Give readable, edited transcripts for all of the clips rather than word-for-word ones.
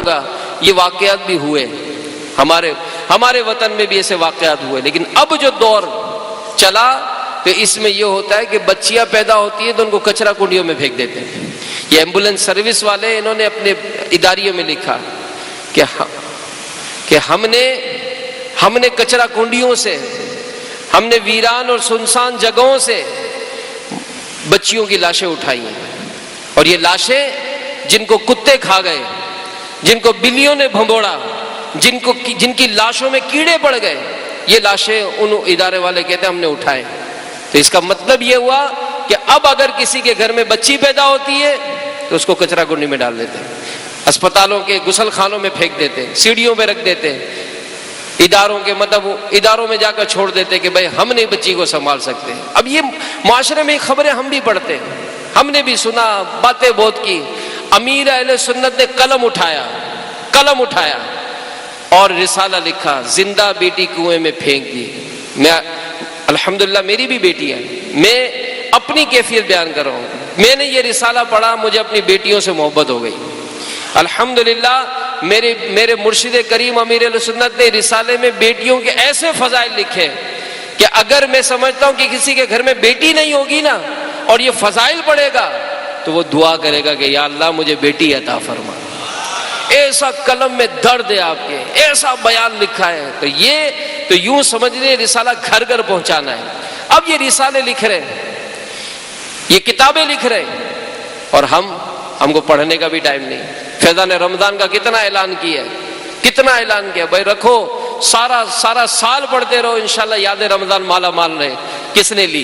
ہوگا. یہ واقعات بھی ہوئے ہمارے وطن میں بھی ایسے واقعات ہوئے. لیکن اب جو دور چلا تو اس میں یہ ہوتا ہے کہ بچیاں پیدا ہوتی ہیں تو ان کو کچرا کنڈیوں میں پھینک دیتے ہیں. یہ ایمبولینس سروس والے انہوں نے اپنے اداریوں میں لکھا کہ ہم نے کچرا کنڈیوں سے، ہم نے ویران اور سنسان جگہوں سے بچیوں کی لاشیں اٹھائی ہیں. اور یہ لاشیں جن کو کتے کھا گئے، جن کو بلیوں نے بھنبوڑا، جن کی لاشوں میں کیڑے پڑ گئے، یہ لاشیں ان ادارے والے کہتے ہیں ہم نے اٹھائے. تو اس کا مطلب یہ ہوا کہ اب اگر کسی کے گھر میں بچی پیدا ہوتی ہے تو اس کو کچرا کنڈی میں ڈال دیتے ہیں، اسپتالوں کے غسل خانوں میں پھینک دیتے ہیں، سیڑھیوں پہ رکھ دیتے ہیں، اداروں میں جا کر چھوڑ دیتے کہ بھائی ہم نہیں بچی کو سنبھال سکتے. اب یہ معاشرے میں خبریں ہم بھی پڑھتے ہیں، ہم نے بھی سنا، باتیں بہت کی. امیر اہل سنت نے قلم اٹھایا اور رسالہ لکھا، زندہ بیٹی کنویں میں پھینک دی. میں الحمدللہ میری بھی بیٹی ہے، میں اپنی کیفیت بیان کر رہا ہوں. میں نے یہ رسالہ پڑھا، مجھے اپنی بیٹیوں سے محبت ہو گئی. الحمدللہ میرے مرشد کریم امیر اہل سنت نے رسالے میں بیٹیوں کے ایسے فضائل لکھے کہ اگر میں سمجھتا ہوں کہ کسی کے گھر میں بیٹی نہیں ہوگی نا اور یہ فضائل پڑھے گا تو وہ دعا کرے گا کہ یا اللہ مجھے بیٹی عطا فرما. ایسا قلم میں درد ہے آپ کے، ایسا بیان لکھا ہے. تو یوں سمجھ لیں رسالہ گھر گھر پہنچانا ہے. اب یہ رسالے لکھ رہے ہیں، یہ کتابیں لکھ رہے ہیں، اور ہم کو پڑھنے کا بھی ٹائم نہیں. فیضان رمضان کا کتنا اعلان کیا بھائی رکھو، سارا سال پڑھتے رہو، انشاءاللہ یاد رمضان مالا مال رہے. کس نے لی؟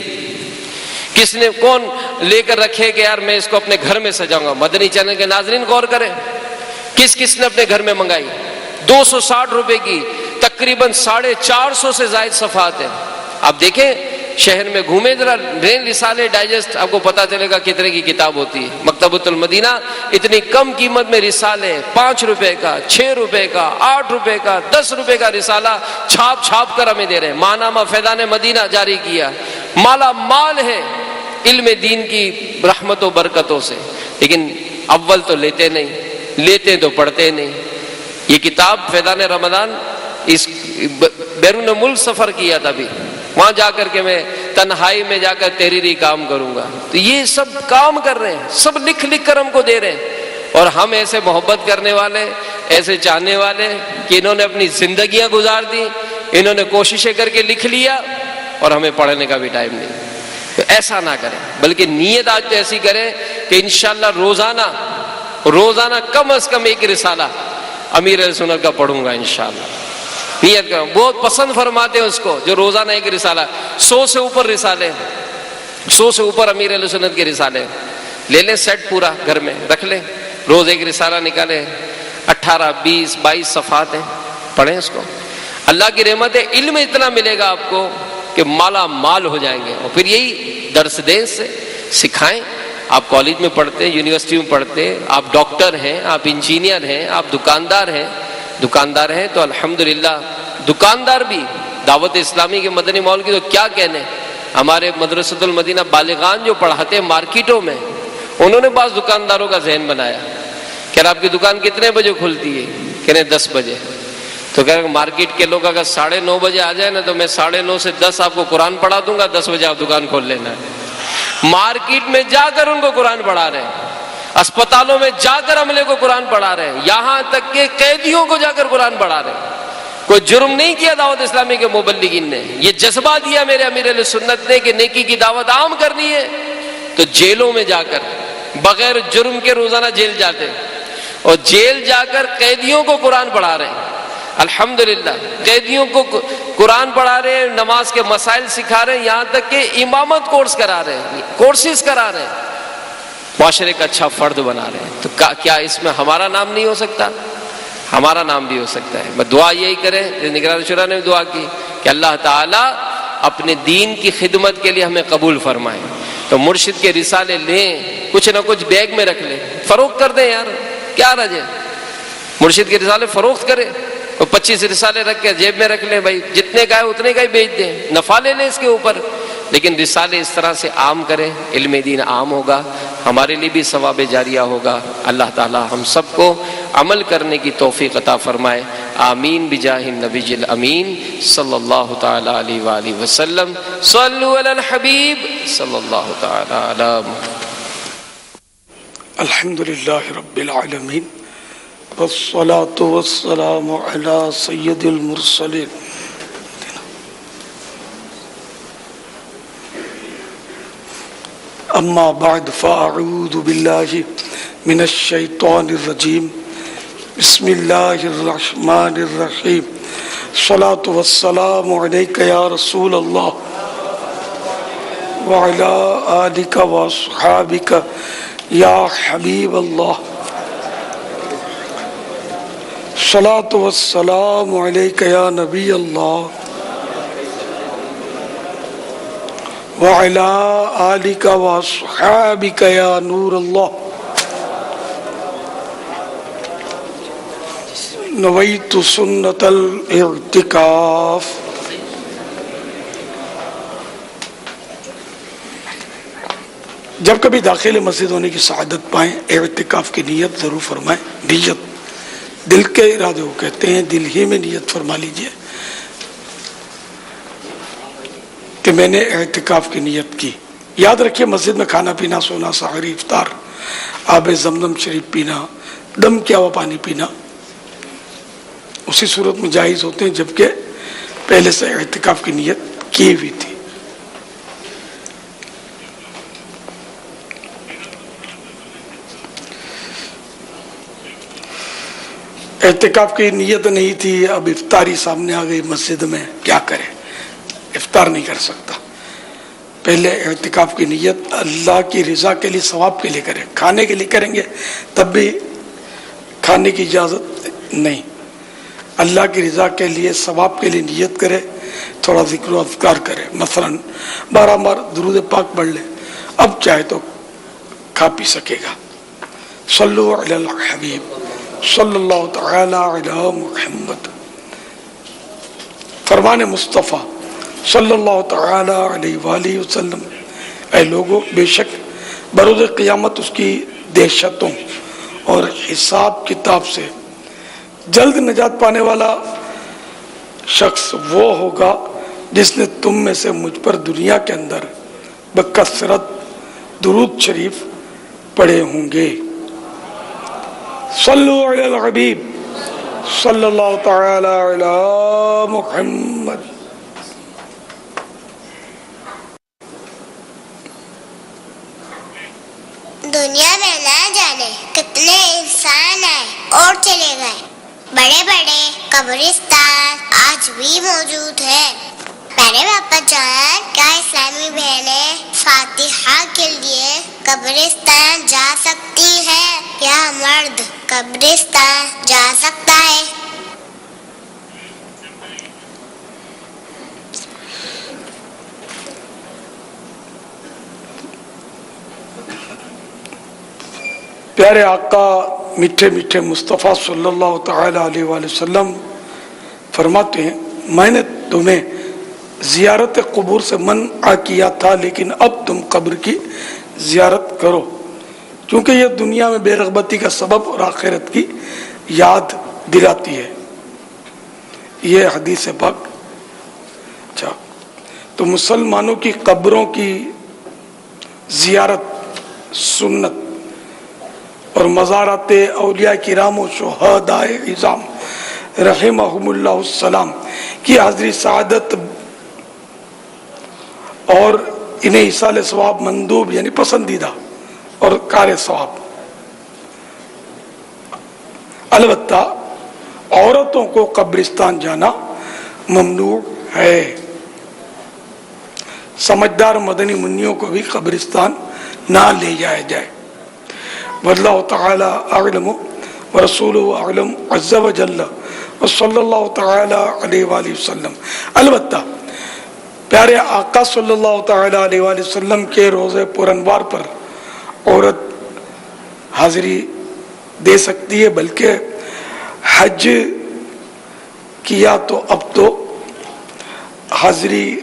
کون لے کر رکھے کہ یار میں اس کو اپنے گھر میں سجاؤں گا؟ مدنی چینل کے ناظرین غور کریں، کس نے اپنے گھر میں منگائی؟ 260 روپے کی تقریباً 450 سے زائد صفحات ہیں. آپ دیکھیں شہر میں گھومے ذرا، رین رسالے ڈائجسٹ، آپ کو پتا چلے گا کتنے کی کتاب ہوتی ہے. مکتبۃ المدینہ اتنی کم قیمت میں رسالے 5 روپے کا، 6 روپے کا، 8 روپے کا، 10 روپے کا رسالہ چھاپ کر ہمیں دے رہے ہیں. ماہنامہ فیضان مدینہ جاری کیا، مالا مال ہے علم دین کی رحمت و برکتوں سے. لیکن اول تو لیتے تو پڑھتے نہیں. یہ کتاب فیضان رمضان اس بیرون ملک سفر کیا تھا ابھی، وہاں جا کر کے میں تنہائی میں جا کر تحریری کام کروں گا. تو یہ سب کام کر رہے ہیں، سب لکھ کر ہم کو دے رہے ہیں. اور ہم ایسے محبت کرنے والے، ایسے چاہنے والے کہ انہوں نے اپنی زندگیاں گزار دی، انہوں نے کوششیں کر کے لکھ لیا اور ہمیں پڑھنے کا بھی ٹائم نہیں. تو ایسا نہ کریں، بلکہ نیت آج تو ایسی کریں کہ انشاءاللہ روزانہ کم از کم ایک رسالہ امیر اہل سنت کا پڑھوں گا انشاءاللہ. نیت کروں. بہت پسند فرماتے ہیں اس کو جو روزانہ ایک رسالہ، 100 سے اوپر رسالے، 100 سے اوپر امیر اہل سنت کے رسالے لے لیں، سیٹ پورا گھر میں رکھ لیں، روز ایک رسالہ نکالیں. 18 20 22 صفحات ہیں، پڑھیں اس کو. اللہ کی رحمت ہے، علم اتنا ملے گا آپ کو کہ مالا مال ہو جائیں گے. اور پھر یہی درس دیں، سے سکھائیں. آپ کالج میں پڑھتے، یونیورسٹی میں پڑھتے، آپ ڈاکٹر ہیں، آپ انجینئر ہیں، آپ دکاندار ہیں تو الحمدللہ دکاندار بھی دعوت اسلامی کے مدنی ماحول کی تو کیا کہنے. ہمارے مدرسۃ المدینہ بالغان جو پڑھاتے ہیں مارکیٹوں میں، انہوں نے بعض دکانداروں کا ذہن بنایا کہ آپ کی دکان کتنے بجے کھلتی ہے؟ کہنے 10 بجے. تو کہہ رہے مارکیٹ کے لوگ اگر 9:30 بجے آ جائے نا تو میں 9:30 سے 10 آپ کو قرآن پڑھا دوں گا، 10 بجے آپ دکان کھول لینا ہے. مارکیٹ میں جا کر ان کو قرآن پڑھا رہے ہیں، اسپتالوں میں جا کر عملے کو قرآن پڑھا رہے ہیں، یہاں تک کہ قیدیوں کو جا کر قرآن پڑھا رہے ہیں. کوئی جرم نہیں کیا دعوت اسلامی کے مبلغین نے، یہ جذبہ دیا میرے امیر اہل سنت نے کہ نیکی کی دعوت عام کرنی ہے. تو جیلوں میں جا کر بغیر جرم کے روزانہ جیل جاتے اور جیل جا کر قیدیوں کو قرآن پڑھا رہے ہیں. الحمدللہ قیدیوں کو قرآن پڑھا رہے ہیں، نماز کے مسائل سکھا رہے ہیں، یہاں تک کہ امامت کورسز کرا رہے ہیں، معاشرے کا اچھا فرد بنا رہے ہیں. تو کیا اس میں ہمارا نام نہیں ہو سکتا؟ ہمارا نام بھی ہو سکتا ہے. میں دعا یہی کریں، نگران شورا نے دعا کی کہ اللہ تعالیٰ اپنے دین کی خدمت کے لیے ہمیں قبول فرمائے. تو مرشد کے رسالے لیں، کچھ نہ کچھ بیگ میں رکھ لیں، فروخت کر دیں. یار کیا رج ہے، مرشد کے رسالے فروخت کریں. 25 رسالے رکھ کے جیب میں رکھ لیں، بھائی جتنے کا ہے اتنے کا ہی بیچ دیں، نفع لے لیں اس کے اوپر. لیکن رسالے اس طرح سے عام کریں، علم دین عام ہوگا. ہمارے لیے بھی ثواب جاریہ ہوگا۔ اللہ تعالی ہم سب کو عمل کرنے کی توفیق عطا فرمائے، آمین بجاہ النبی الامین صلی اللہ تعالی علیہ وآلہ وسلم۔ صلوا علی الحبیب صلی اللہ تعالی علی محمد۔ الحمدللہ رب العالمین والصلاة والسلام علی سید المرسلین۔ اما بعد فاعوذ باللہ من الشیطان الرجیم، بسم اللہ الرحمن الرحیم۔ الصلاة والسلام علیک یا رسول اللہ وعلی آلک واصحابک یا حبیب اللہ۔ الصلاة والسلام علیک یا نبی اللہ وعلی آلک واصحابک یا نور اللہ۔ نویت سنت الاعتکاف۔ جب کبھی داخل مسجد ہونے کی سعادت پائیں، اعتکاف کی نیت ضرور فرمائیں۔ نیت دل کے ارادے کو کہتے ہیں، دل ہی میں نیت فرما لیجئے کہ میں نے اعتکاف کی نیت کی۔ یاد رکھیے مسجد میں کھانا پینا، سونا، سحری، افطار، آب زمزم شریف پینا، دم کیا ہوا پانی پینا اسی صورت میں جائز ہوتے ہیں جبکہ پہلے سے اعتکاف کی نیت کی ہوئی تھی۔ اعتکاف کی نیت نہیں تھی، اب افطاری سامنے آ گئی مسجد میں، کیا کرے؟ افطار نہیں کر سکتا۔ پہلے اعتکاف کی نیت اللہ کی رضا کے لیے، ثواب کے لیے کریں۔ کھانے کے لیے کریں گے تب بھی کھانے کی اجازت نہیں۔ اللہ کی رضا کے لیے، ثواب کے لیے نیت کرے، تھوڑا ذکر و اذکار کرے، مثلا 12 بار درود پاک پڑھ لے، اب چاہے تو کھا پی سکے گا۔ صلو علی الحبیب صلی اللہ تعالی علی محمد۔ فرمان مصطفیٰ صلی اللہ تعالی علیہ وآلہ وسلم، اے لوگو، بے شک بروز قیامت اس کی دہشتوں اور حساب کتاب سے جلد نجات پانے والا شخص وہ ہوگا جس نے تم میں سے مجھ پر دنیا کے اندر بکثرت درود شریف پڑھے ہوں گے۔ صلو علی الحبیب صلی اللہ تعالی علی محمد۔ دنیا میں نہ جانے کتنے انسان آئے اور چلے گئے، بڑے بڑے قبرستان آج بھی موجود ہیں۔ میرے باپا جان، کیا اسلامی بہنیں فاتحہ کے لیے قبرستان جا سکتی ہیں؟ کیا مرد قبرستان جا سکتا ہے؟ پیارے آقا میٹھے میٹھے مصطفیٰ صلی اللہ تعالی علیہ وآلہ وسلم فرماتے ہیں، میں نے تمہیں زیارت قبور سے منع کیا تھا، لیکن اب تم قبر کی زیارت کرو، کیونکہ یہ دنیا میں بے رغبتی کا سبب اور آخرت کی یاد دلاتی ہے۔ یہ حدیث پاک۔ اچھا، تو مسلمانوں کی قبروں کی زیارت سنت اور مزارات اولیاء کرام و شہداء عظام رحمہم اللہ السلام کی حاضری سعادت اور انہیں ایصال ثواب مندوب یعنی پسندیدہ اور کار ثواب۔ البتہ عورتوں کو قبرستان جانا ممنوع ہے۔ سمجھدار مدنی منیوں کو بھی قبرستان نہ لے جایا جائے۔ واللہ تعالی اعلم ورسولہ اعلم عز وجل وصلی اللہ تعالی علیہ وآلہ وسلم۔ البتہ پیارے آقا صلی اللہ تعالی علیہ وآلہ وسلم کے روزے پرانوار پر عورت حاضری دے سکتی ہے، بلکہ حج کیا تو اب تو حاضری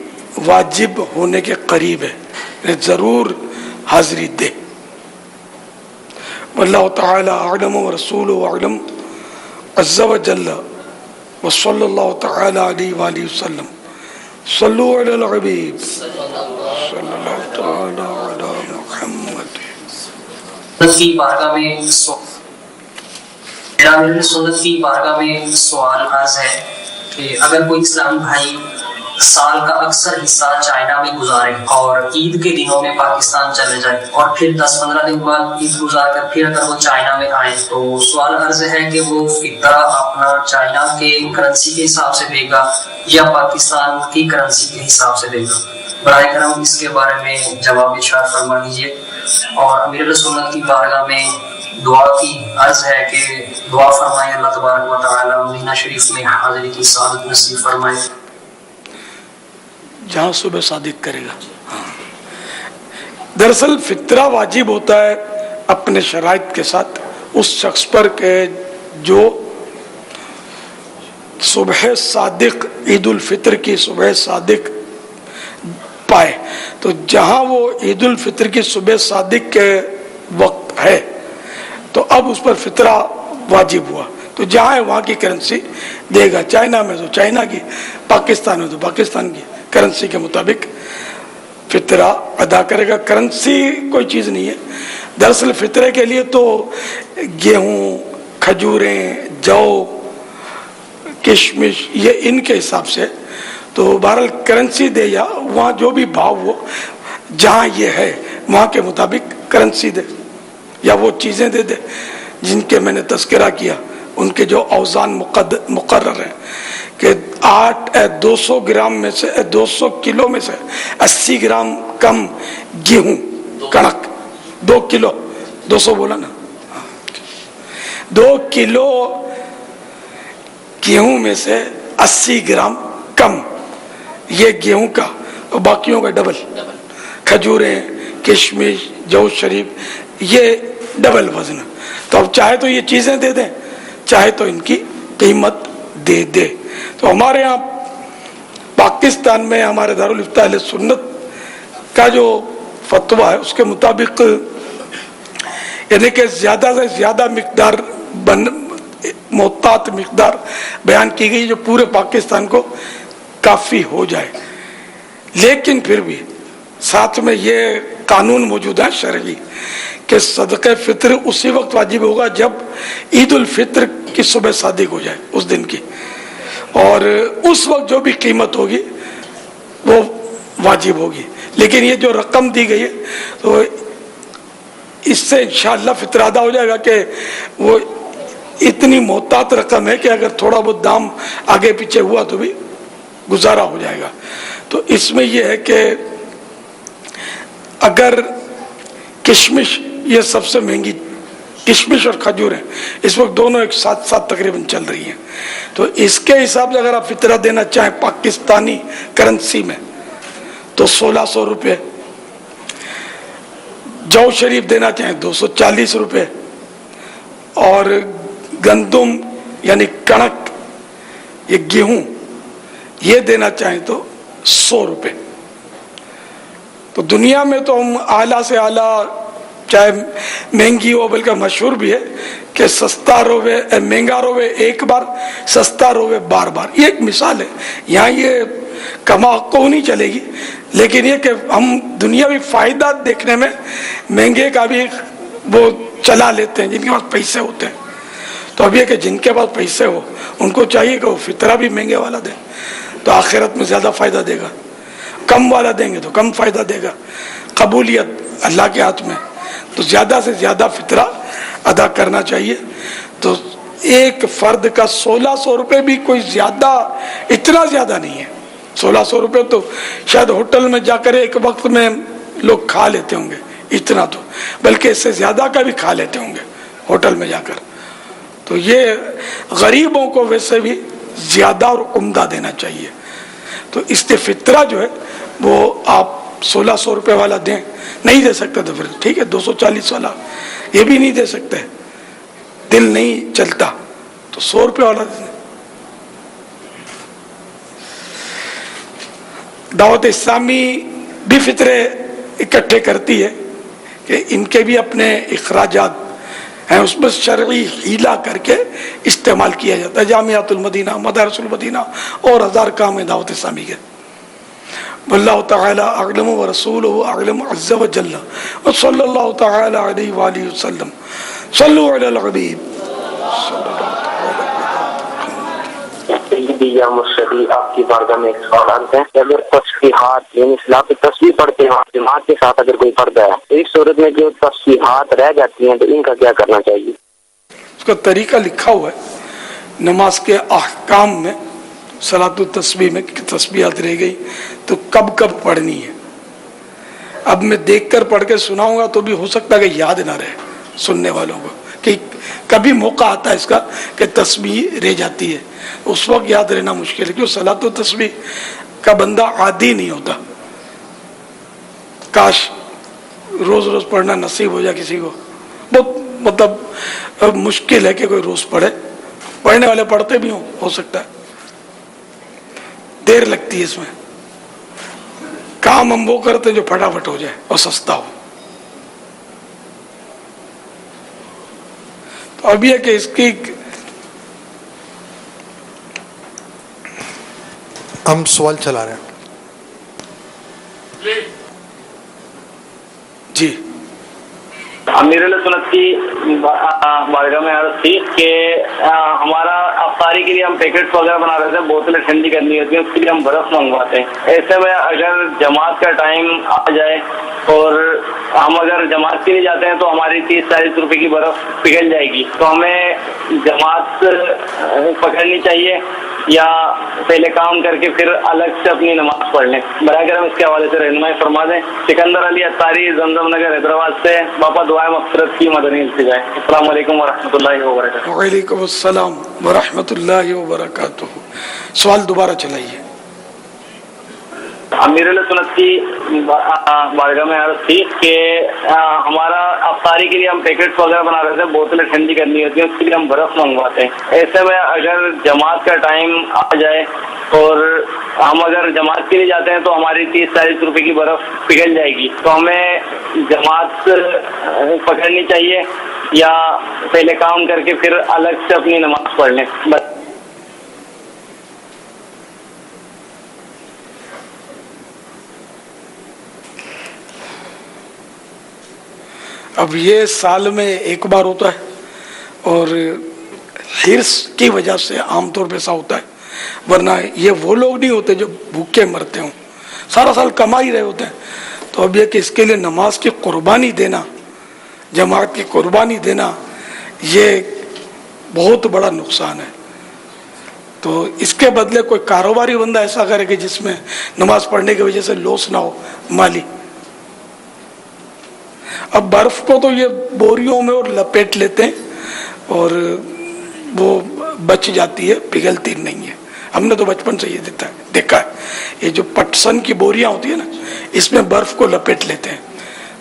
واجب ہونے کے قریب ہے، ضرور حاضری دے۔ واللہ تعالی اعلم ورسولہ اعلم عز وجل وصلی اللہ تعالی علیہ وآلہ وسلم صلو علی الحبیب صلی اللہ تعالی علی محمد. کی بارگاہ میں سنت کی بارگاہ میں سوال عرض ہے کہ اگر کوئی اسلام بھائی سال کا اکثر حصہ چائنا میں گزارے اور عید کے دنوں میں پاکستان چلے جائے اور پھر 10-15 دن بعد عید گزار کر پھر اگر وہ چائنا میں آئے تو سوال عرض ہے کہ وہ فطرہ اپنا چائنا کے کرنسی کے حساب سے دے گا یا پاکستان کی کرنسی کے حساب سے دے گا؟ برائے کرم اس کے بارے میں جواب ارشاد فرما دیجیے. اور امیر علیہ سنت کی بارگاہ میں دعا کی عرض ہے کہ دعا فرمائے اللہ تبارک و تعالی مدینہ شریف میں حاضری کی سعادت نصیب فرمائے. جہاں صبح صادق کرے گا. دراصل فطرہ واجب ہوتا ہے اپنے شرائط کے ساتھ اس شخص پر کہ جو صبح صادق عید الفطر کی صبح صادق پائے. تو جہاں وہ عید الفطر کی صبح صادق کے وقت ہے تو اب اس پر فطرہ واجب ہوا. تو جہاں ہے وہاں کی کرنسی دے گا. چائنا میں تو چائنا کی, پاکستان میں تو پاکستان کی کرنسی کے مطابق فطرہ ادا کرے گا. کرنسی کوئی چیز نہیں ہے. دراصل فطرے کے لیے تو گیہوں, کھجوریں, جو, کشمش یہ ان کے حساب سے. تو بہرحال کرنسی دے یا وہاں جو بھی بھاؤ ہو جہاں یہ ہے وہاں کے مطابق کرنسی دے یا وہ چیزیں دے دے جن کے میں نے تذکرہ کیا, ان کے جو اوزان مقرر ہیں کہ 200 گرام میں سے 200 کلو میں سے 80 گرام کم گیہوں کڑک, 2 کلو 200 بولا نا, 2 کلو گیہوں میں سے 80 گرام کم یہ گیہوں کا, اور باقیوں کا ڈبل. کھجوریں, کشمش, جو شریف یہ ڈبل وزن. تو اب چاہے تو یہ چیزیں دے دیں, چاہے تو ان کی قیمت دے دے. تو ہمارے یہاں پاکستان میں ہمارے دارالفتہ اہل سنت کا جو فتویٰ ہے اس کے مطابق یعنی کہ زیادہ سے زیادہ مقدار محتاط مقدار بیان کی گئی جو پورے پاکستان کو کافی ہو جائے. لیکن پھر بھی ساتھ میں یہ قانون موجود ہے شرعی کہ صدقہ فطر اسی وقت واجب ہوگا جب عید الفطر کی صبح صادق ہو جائے اس دن کی, اور اس وقت جو بھی قیمت ہوگی وہ واجب ہوگی. لیکن یہ جو رقم دی گئی ہے تو اس سے انشاءاللہ فطر ادا ہو جائے گا کہ وہ اتنی محتاط رقم ہے کہ اگر تھوڑا بہت دام آگے پیچھے ہوا تو بھی گزارا ہو جائے گا. تو اس میں یہ ہے کہ اگر کشمش یہ سب سے مہنگی, کشمش اور کھجور ہیں اس وقت دونوں ایک ساتھ ساتھ تقریباً چل رہی ہیں, تو اس کے حساب سے اگر آپ فطرہ دینا چاہیں پاکستانی کرنسی میں تو 1600 روپے, جو شریف دینا چاہیں 240 روپے, اور گندم یعنی کڑک یہ گیہوں یہ دینا چاہیں تو 100 روپے. تو دنیا میں تو ہم اعلیٰ سے اعلیٰ چاہے مہنگی ہو بلکہ مشہور بھی ہے کہ سستا روے مہنگا روے ایک بار, سستا روے بار بار. یہ ایک مثال ہے. یہاں یہ کما کو نہیں چلے گی, لیکن یہ کہ ہم دنیاوی فائدہ دیکھنے میں مہنگے کا بھی وہ چلا لیتے ہیں جن کے پاس پیسے ہوتے ہیں. تو اب یہ کہ جن کے پاس پیسے ہو ان کو چاہیے کہ وہ فطرہ بھی مہنگے والا دیں تو آخرت میں زیادہ فائدہ دے گا, کم والا دیں گے تو کم فائدہ دے گا. قبولیت اللہ کے ہاتھ میں, تو زیادہ سے زیادہ فطرہ ادا کرنا چاہیے. تو ایک فرد کا 1600 روپے بھی کوئی زیادہ اتنا زیادہ نہیں ہے. 1600 روپے تو شاید ہوٹل میں جا کر ایک وقت میں لوگ کھا لیتے ہوں گے, اتنا تو, بلکہ اس سے زیادہ کا بھی کھا لیتے ہوں گے ہوٹل میں جا کر. تو یہ غریبوں کو ویسے بھی زیادہ اور عمدہ دینا چاہیے. تو اس سے فطرہ جو ہے وہ آپ 1600 روپے والا دیں, نہیں دے سکتے تو پھر ٹھیک ہے 240 والا, یہ بھی نہیں دے سکتے, دل نہیں چلتا تو 100 روپے والا دیں. دعوت اسلامی بھی فطرے اکٹھے کرتی ہے کہ ان کے بھی اپنے اخراجات ہیں، اس میں شرعی ہیلا کر کے استعمال کیا جاتا ہے. جامعۃ المدینہ، مدارس المدینہ اور ہزار کام ہے دعوت اسلامی کے. واللہ تعالی اعلم ورسولہ اعلم عز وجل وصلی اللہ تعالی علیہ وآلہ وسلم. صلو علی الحبیب. یا مرشدی، آپ کی بارگاہ میں ایک سوال عرض ہے کہ اگر تصحیحات یعنی اصلاح کی تصحیح پڑھتے ہیں جماعت کے ساتھ اگر کوئی پڑھتا ہے تو اس صورت میں جو تصحیحات رہ جاتی ہیں تو ان کا کیا کرنا چاہیے؟ اس کا طریقہ لکھا ہوا ہے نماز کے احکام میں. صلاۃ التسبیح میں تسبیحات رہ گئی تو کب کب پڑھنی ہے. اب میں دیکھ کر پڑھ کے سناؤں گا تو بھی ہو سکتا ہے کہ یاد نہ رہے سننے والوں کو، کہ کبھی موقع آتا ہے اس کا کہ تسبیح رہ جاتی ہے، اس وقت یاد رہنا مشکل ہے. کیوں صلاۃ التسبیح کا بندہ عادی نہیں ہوتا. کاش روز روز پڑھنا نصیب ہو جائے کسی کو. بہت مطلب مشکل ہے کہ کوئی روز پڑھے. پڑھنے والے پڑھتے بھی ہو سکتا ہے. دیر لگتی ہے اس میں. کام ہم وہ کرتے جو پھٹافٹ ہو جائے اور سستا ہو. تو اب یہ کہ اس کی ہم سوال چلا رہے ہیں. جی امیر سنت کی بارگاہ میں عرض تھی کہ ہمارا افطاری کے لیے ہم پیکٹس وغیرہ بنا رہے تھے، بوتلیں ٹھنڈی کرنی ہوتی ہیں، اس کے لیے ہم برف منگواتے ہیں. ایسے میں اگر جماعت کا ٹائم آ جائے اور ہم اگر جماعت کے لیے جاتے ہیں تو ہماری 30-40 روپے کی برف پگھل جائے گی، تو ہمیں جماعت پکڑنی چاہیے یا پہلے کام کر کے پھر الگ سے اپنی نماز پڑھ لیں؟ براہ کرم اس کے حوالے سے رہنمائی فرما دیں. سکندر علی اتاری، زمزم نگر، حیدرآباد سے. باپا دعائیں مغفرت کی مدنی التجا ہے. السلام علیکم ورحمۃ اللہ وبرکاتہ. وعلیکم السلام ورحمۃ اللہ وبرکاتہ. سوال دوبارہ چلائیے. امیر سنت کی بارگاہ میں عرض تھی کہ ہمارا افطاری کے لیے ہم پیکٹس وغیرہ بنا رہے تھے، بوتلیں ٹھنڈی کرنی ہوتی ہیں، اس کے لیے ہم برف منگواتے ہیں. ایسے میں اگر جماعت کا ٹائم آ جائے اور ہم اگر جماعت کے لیے جاتے ہیں تو ہماری 30-40 روپے کی برف پگھل جائے گی، تو ہمیں جماعت پکڑنی چاہیے یا پہلے کام کر کے پھر الگ سے اپنی نماز پڑھ لیں؟ اب یہ سال میں ایک بار ہوتا ہے اور حرص کی وجہ سے عام طور پہ ایسا ہوتا ہے، ورنہ یہ وہ لوگ نہیں ہوتے جو بھوکے مرتے ہوں، سارا سال کما ہی رہے ہوتے ہیں. تو اب یہ کہ اس کے لیے نماز کی قربانی دینا، جماعت کی قربانی دینا، یہ بہت بڑا نقصان ہے. تو اس کے بدلے کوئی کاروباری بندہ ایسا کرے کہ جس میں نماز پڑھنے کی وجہ سے لوس نہ ہو مالی. اب برف کو تو یہ بوریوں میں اور لپیٹ لیتے ہیں اور وہ بچ جاتی ہے، پگھلتی نہیں ہے. ہم نے تو بچپن سے یہ دیکھا ہے. یہ جو پٹسن کی بوریاں ہوتی ہیں نا، اس میں برف کو لپیٹ لیتے ہیں.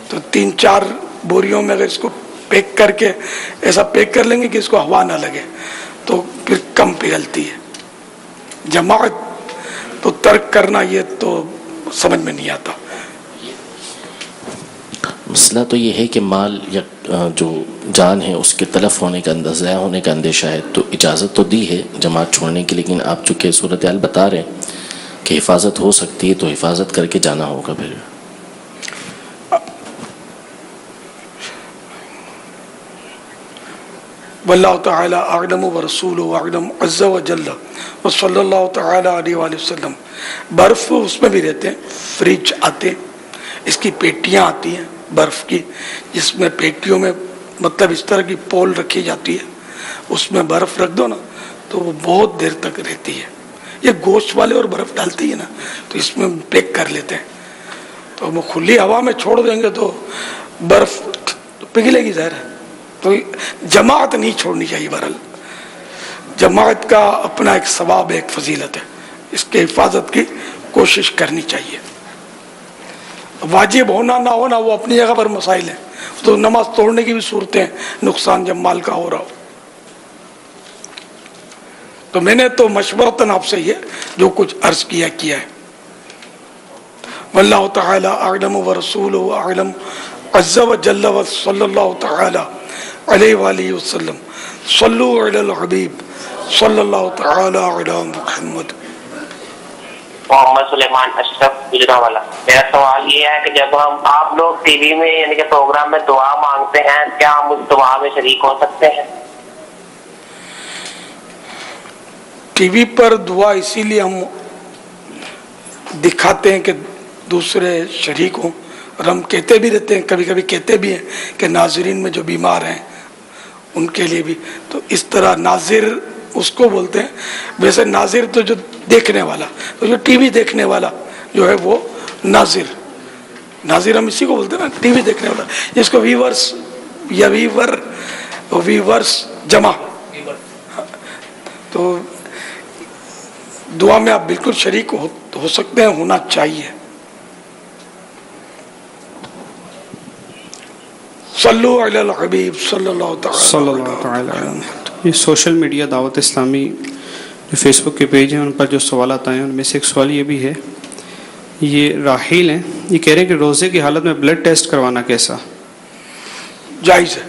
تو 3-4 بوریوں میں اگر اس کو پیک کر کے ایسا پیک کر لیں گے کہ اس کو ہوا نہ لگے تو پھر کم پگھلتی ہے. جماعت تو ترک کرنا یہ تو سمجھ میں نہیں آتا. مسئلہ تو یہ ہے کہ مال یا جو جان ہے اس کے تلف ہونے کا ضائع ہونے کا اندیشہ ہے، تو اجازت تو دی ہے جماعت چھوڑنے کی، لیکن آپ چونکہ صورتحال بتا رہے ہیں کہ حفاظت ہو سکتی ہے تو حفاظت کر کے جانا ہوگا. پھر واللہ تعالی اعلم ورسولہ اعلم عز وجل وصلی اللہ تعالی علیہ وآلہ وسلم. برف اس میں بھی رہتے ہیں، فریج آتے ہیں، اس کی پیٹیاں آتی ہیں برف کی، جس میں پیٹیوں میں مطلب اس طرح کی پول رکھی جاتی ہے، اس میں برف رکھ دو نا تو وہ بہت دیر تک رہتی ہے. یہ گوشت والے اور برف ڈالتی ہے نا تو اس میں پیک کر لیتے ہیں. تو وہ کھلی ہوا میں چھوڑ دیں گے تو برف پگھلے گی ظاہر ہے. تو جماعت نہیں چھوڑنی چاہیے. بہرحال جماعت کا اپنا ایک ثواب ہے، ایک فضیلت ہے، اس کے حفاظت کی کوشش کرنی چاہیے. واجب ہونا نہ ہونا وہ اپنی جگہ پر مسائل ہیں. تو نماز توڑنے کی بھی صورتیں ہیں، نقصان جب مال کا ہو رہا ہو. تو میں نے تو مشورتاً آپ سے یہ جو کچھ عرض کیا ہے. واللہ تعالی اعلم ورسولہ اعلم عز وجل وصلی اللہ تعالی علیہ وآلہ وسلم صلو علی الحبیب صلی اللہ تعالی علی محمد. محمد سلیمان اشرف گجرانوالہ. میرا سوال یہ ہے کہ جب آپ لوگ ٹی وی میں یعنی کہ پروگرام میں دعا مانگتے ہیں, کیا ہم اس دعا میں شریک ہو سکتے ہیں؟ ٹی وی پر دعا اسی لیے ہم دکھاتے ہیں کہ دوسرے شریک ہوں, اور ہم کہتے بھی رہتے ہیں, کبھی کبھی کہتے بھی ہیں کہ ناظرین میں جو بیمار ہیں ان کے لیے بھی. تو اس طرح ناظر اس کو بولتے ہیں. ویسے ناظر تو جو دیکھنے والا, تو جو ٹی وی دیکھنے والا جو ہے وہ ناظر, ناظر ہم اسی کو بولتے ہیں نا, ٹی وی دیکھنے والا, جس کو ویورس یا ویورس جمع. تو دعا میں آپ بالکل شریک ہو سکتے ہیں, ہونا چاہیے. صلو علی الحبیب صلی اللہ تعالی علیہ وسلم. یہ سوشل میڈیا دعوت اسلامی جو فیس بک کے پیج ہیں ان پر جو سوالات آئے ہیں ان میں سے ایک سوال یہ بھی ہے, یہ راحیل ہیں, یہ کہہ رہے ہیں کہ روزے کی حالت میں بلڈ ٹیسٹ کروانا کیسا جائز ہے؟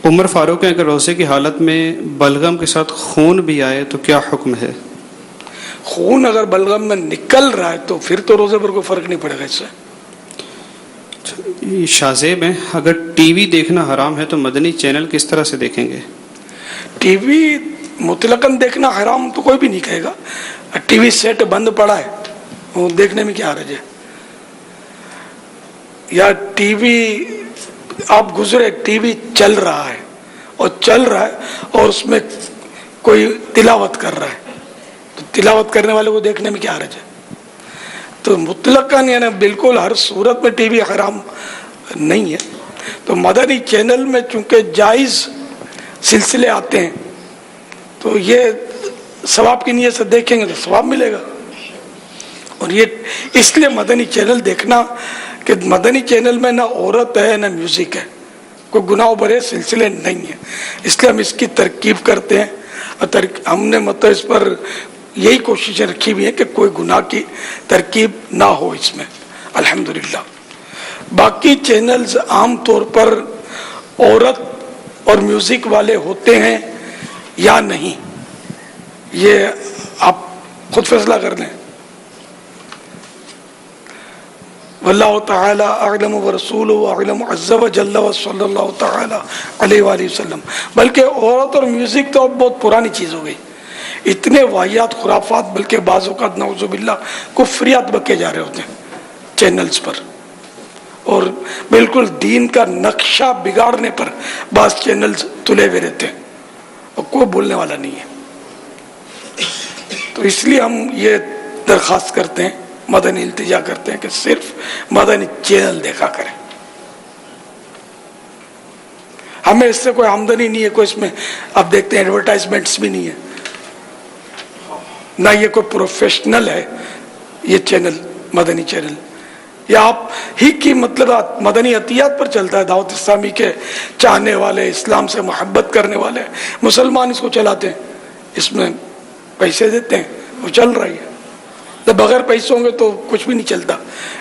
عمر فاروق ہیں کہ روزے کی حالت میں بلغم کے ساتھ خون بھی آئے تو کیا حکم ہے؟ خون اگر بلغم میں نکل رہا ہے تو پھر تو روزے پر کوئی فرق نہیں پڑے گا اس سے. شاہزیب ہیں, اگر ٹی وی دیکھنا حرام ہے تو مدنی چینل کس طرح سے دیکھیں گے؟ ٹی وی مطلقاً دیکھنا حرام تو کوئی بھی نہیں کہے گا. ٹی وی سیٹ بند پڑا ہے, وہ دیکھنے میں کیا حرج ہے؟ یا ٹی وی آپ گزرے, ٹی وی چل رہا ہے اور اس میں کوئی تلاوت کر رہا ہے, تو تلاوت کرنے والے کو دیکھنے میں کیا حرج ہے؟ تو مطلقاً یعنی بالکل ہر صورت میں ٹی وی حرام نہیں ہے. تو مدنی چینل میں چونکہ جائز سلسلے آتے ہیں تو یہ ثواب کی نیت سے دیکھیں گے تو ثواب ملے گا. اور یہ اس لیے مدنی چینل دیکھنا کہ مدنی چینل میں نہ عورت ہے نہ میوزک ہے, کوئی گناہ بھرے سلسلے نہیں ہیں, اس لیے ہم اس کی ترکیب کرتے ہیں. اور ہم نے مطلب اس پر یہی کوششیں رکھی ہوئی ہیں کہ کوئی گناہ کی ترکیب نہ ہو اس میں, الحمدللہ. باقی چینلز عام طور پر عورت اور میوزک والے ہوتے ہیں یا نہیں, یہ آپ خود فیصلہ کر لیں. واللہ تعالی اعلم ورسولہ اعلم عز وجل وصلی اللہ تعالی علیہ وآلہ وسلم. بلکہ عورت اور میوزک تو اب بہت پرانی چیز ہو گئی. اتنے واحیات خرافات, بلکہ بعض اوقات نعوذ باللہ کفریات بکے جا رہے ہوتے ہیں چینلز پر, اور بالکل دین کا نقشہ بگاڑنے پر بعض چینلز تلے ہوئے رہتے ہیں اور کوئی بولنے والا نہیں ہے. تو اس لیے ہم یہ درخواست کرتے ہیں, مدنی التجا کرتے ہیں کہ صرف مدنی چینل دیکھا کریں. ہمیں اس سے کوئی آمدنی نہیں ہے, کوئی اس میں آپ دیکھتے ہیں ایڈورٹائزمنٹس بھی نہیں ہے, نہ یہ کوئی پروفیشنل ہے یہ چینل, مدنی چینل. یا آپ ہی کی مطلب مدنی عطیات پر چلتا ہے. دعوت اسلامی کے چاہنے والے, اسلام سے محبت کرنے والے مسلمان اس کو چلاتے ہیں, اس میں پیسے دیتے ہیں, وہ چل رہی ہے. جب بغیر پیسوں ہوں گے تو کچھ بھی نہیں چلتا.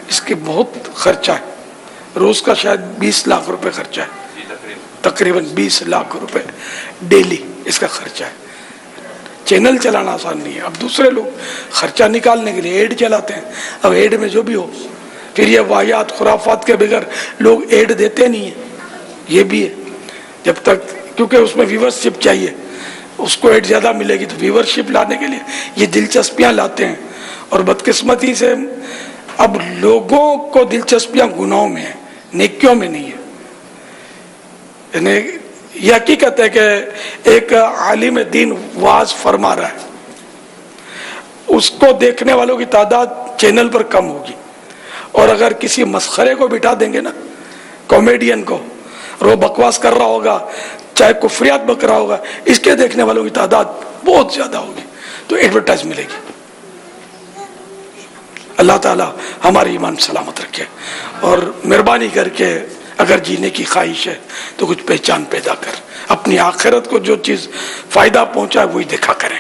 اس کی بہت خرچہ ہے, روز کا شاید 20 لاکھ روپے خرچہ ہے, تقریباً 20 لاکھ روپے ڈیلی اس کا خرچہ ہے. چینل چلانا آسان نہیں ہے. اب دوسرے لوگ خرچہ نکالنے کے لیے ایڈ چلاتے ہیں. اب ایڈ میں جو بھی ہو, پھر یہ واحیات خرافات کے بغیر لوگ ایڈ دیتے نہیں ہیں, یہ بھی ہے. جب تک کیونکہ اس میں ویورشپ چاہیے, اس کو ایڈ زیادہ ملے گی, تو ویورشپ لانے کے لیے یہ دلچسپیاں لاتے ہیں. اور بدقسمتی سے اب لوگوں کو دلچسپیاں گناہوں میں ہیں, نیکیوں میں نہیں ہے. یعنی یہ حقیقت ہے کہ ایک عالم دین واعظ فرما رہا ہے, اس کو دیکھنے والوں کی تعداد چینل پر کم ہوگی. اور اگر کسی مسخرے کو بٹھا دیں گے نا, کامیڈین کو, اور وہ بکواس کر رہا ہوگا, چاہے کفریات بک رہا ہوگا, اس کے دیکھنے والوں کی تعداد بہت زیادہ ہوگی, تو ایڈورٹائز ملے گی. اللہ تعالی ہماری ایمان سلامت رکھے, اور مہربانی کر کے اگر جینے کی خواہش ہے تو کچھ پہچان پیدا کر, اپنی آخرت کو جو چیز فائدہ پہنچائے وہی دیکھا کریں.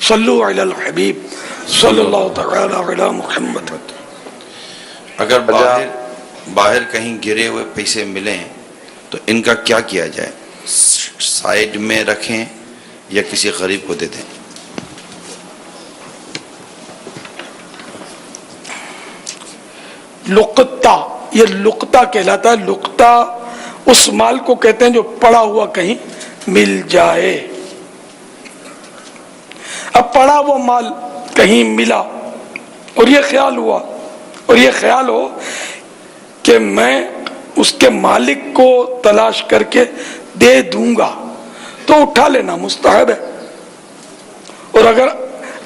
صلو علی الحبیب صلی اللہ تعالی علی محمد. اگر باہر باہر کہیں گرے ہوئے پیسے ملیں تو ان کا کیا کیا جائے؟ سائڈ میں رکھیں یا کسی غریب کو دے دیں؟ لقطہ، یہ لقطہ کہلاتا ہے. لقطہ اس مال کو کہتے ہیں جو پڑا ہوا کہیں مل جائے. اب پڑا ہوا مال کہیں ملا اور یہ خیال ہوا، اور یہ خیال ہو کہ میں اس کے مالک کو تلاش کر کے دے دوں گا، تو اٹھا لینا مستحب ہے. اور اگر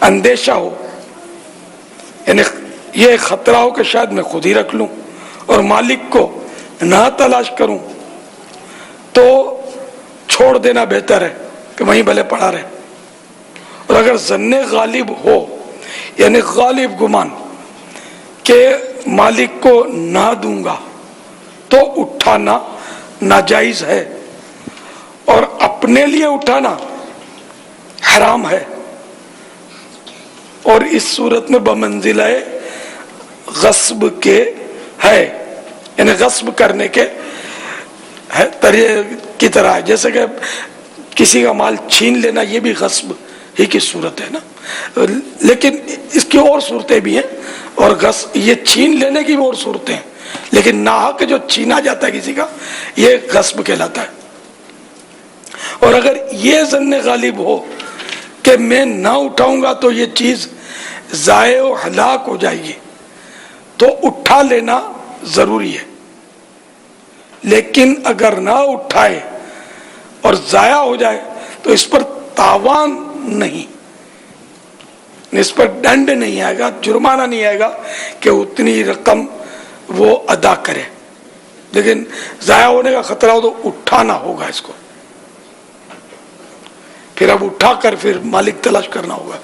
اندیشہ ہو، یعنی یہ خطرہ ہو کہ شاید میں خود ہی رکھ لوں اور مالک کو نہ تلاش کروں، تو چھوڑ دینا بہتر ہے کہ وہیں بھلے پڑا رہے. اور اگر ظن غالب ہو، یعنی غالب گمان کہ مالک کو نہ دوں گا، تو اٹھانا ناجائز ہے، اور اپنے لیے اٹھانا حرام ہے. اور اس صورت میں بمنزلہ غصب کے ہے، یعنی غصب کرنے کے کی طرح ہے. جیسے کہ کسی کا مال چھین لینا، یہ بھی غصب ہی کی صورت ہے نا. لیکن اس کی اور صورتیں بھی ہیں، اور یہ چھین لینے کی بھی اور صورتیں ہیں. لیکن ناحق جو چھینا جاتا ہے کسی کا، یہ غصب کہلاتا ہے. اور اگر یہ ظن غالب ہو کہ میں نہ اٹھاؤں گا تو یہ چیز ضائع و ہلاک ہو جائے گی، تو اٹھا لینا ضروری ہے. لیکن اگر نہ اٹھائے اور ضائع ہو جائے تو اس پر تاوان نہیں، اس پر ڈنڈ نہیں آئے گا، جرمانہ نہیں آئے گا کہ اتنی رقم وہ ادا کرے. لیکن ضائع ہونے کا خطرہ ہو تو اٹھانا ہوگا اس کو، پھر اب اٹھا کر پھر مالک تلاش کرنا ہوگا.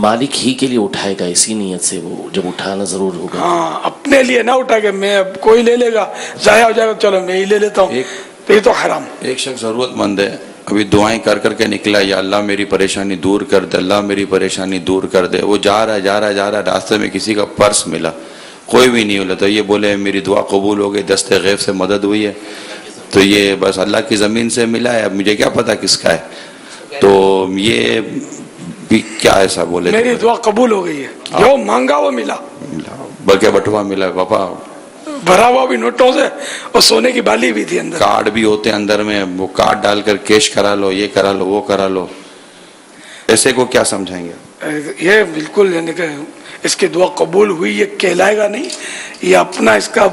مالک ہی کے لیے اٹھائے گا اسی نیت سے، وہ جب اٹھانا ضرور ہوگا. ہاں، اپنے لیے نہ اٹھا کہ میں اب کوئی لے لے گا، ضائع ہو جائے گا، چلو میں ہی لے لیتا ہوں، تو یہ تو حرام. ایک شخص ضرورت مند ہے، ابھی دعائیں کر کر کے نکلا، یا اللہ میری پریشانی دور کر دے، اللہ میری پریشانی دور کر دے. وہ جا رہا راستے میں کسی کا پرس ملا، کوئی بھی نہیں ملا، تو یہ بولے میری دعا قبول ہو گئی، دست غیب سے مدد ہوئی ہے، تو یہ بس اللہ کی زمین سے ملا ہے، اب مجھے کیا پتا کس کا ہے. تو یہ بھی کیا ایسا بولے میری دعا قبول ہو گئی ہے، جو مانگا وہ ملا، بلکہ بٹوا ملا. پاپا بھرا ہوا بھی نوٹوں سے، اور سونے کی بالی بھی تھی اندر، کارڈ بھی ہوتے ہیں اندر میں، وہ کارڈ ڈال کر کیش کرا لو، یہ کرا لو، وہ کرا لو. ایسے کو کیا سمجھائیں گے؟ یہ بالکل یعنی کہ اس کی دعا قبول ہوئی یہ کہلائے گا نہیں، یہ اپنا اس کا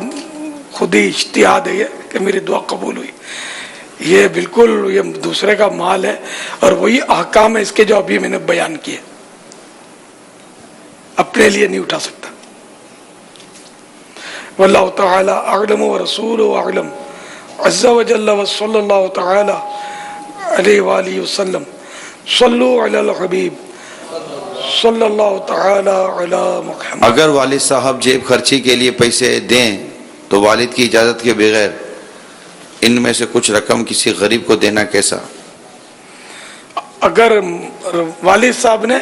خود ہی اجتہاد ہے کہ میری دعا قبول ہوئی. یہ بالکل یہ دوسرے کا مال ہے، اور وہی احکام ہے اس کے جو ابھی میں نے بیان کیے. اپنے لیے نہیں اٹھا سکتا. واللہ تعالی اعلم ورسولہ اعلم عز وجل وصلی اللہ تعالی علیہ وآلہ وسلم. صلو علی الحبیب صلی اللہ تعالی علی محمد. اگر والد صاحب جیب خرچی کے لیے پیسے دیں تو والد کی اجازت کے بغیر ان میں سے کچھ رقم کسی غریب کو دینا کیسا؟ اگر والد صاحب نے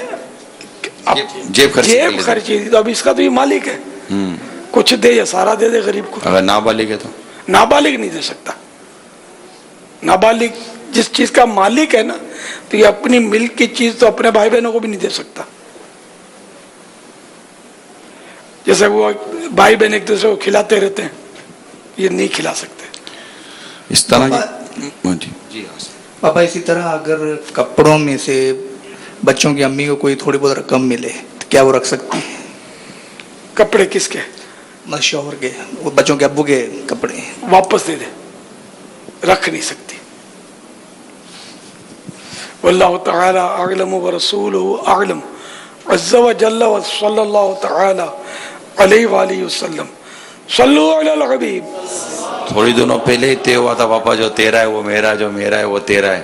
جیب خرچی دی تو اب اس کا تو یہ مالک ہے، کچھ دے یا سارا دے دے غریب کو. اگر نابالغ ہے تو نابالغ نہیں دے سکتا. نابالغ جس چیز کا مالک ہے نا، تو یہ اپنی ملک کی چیز تو اپنے بھائی بہنوں کو بھی نہیں دے سکتا. جیسے وہ بھائی بہن ایک دوسرے کو کھلاتے رہتے ہیں، یہ نہیں کھلا سکتے. اس طرح پاپا اسی طرح اگر کپڑوں میں سے بچوں کی امی کو کوئی تھوڑی بہت رقم ملے تو کیا وہ رکھ سکتی ہیں؟ کپڑے کس کے؟ شوہر کے، وہ بچوں کے ابو کے کپڑے واپس دے دے، رکھ نہیں سکتی. واللہ تعالی اعلم ورسولہ اعلم عز وجل وصلی اللہ تعالی علیہ وآلہ وسلم. صلو علی الحبیب. تھوڑی دنوں پہلے ہی طے ہوا تھا پاپا جو تیرا ہے وہ میرا، جو میرا ہے وہ تیرا ہے.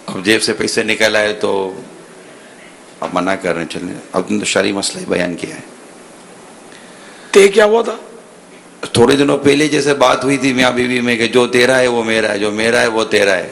اب جیب سے پیسے نکل آئے تو اب منع کر رہے ہیں چلنے. اب تو شرعی مسئلہ بیان کیا ہے. طے کیا ہوا تھا؟ تھوڑے دنوں پہلے جیسے بات ہوئی تھی میاں بیوی میں کہ جو تیرا ہے وہ میرا ہے، جو میرا ہے وہ تیرا ہے.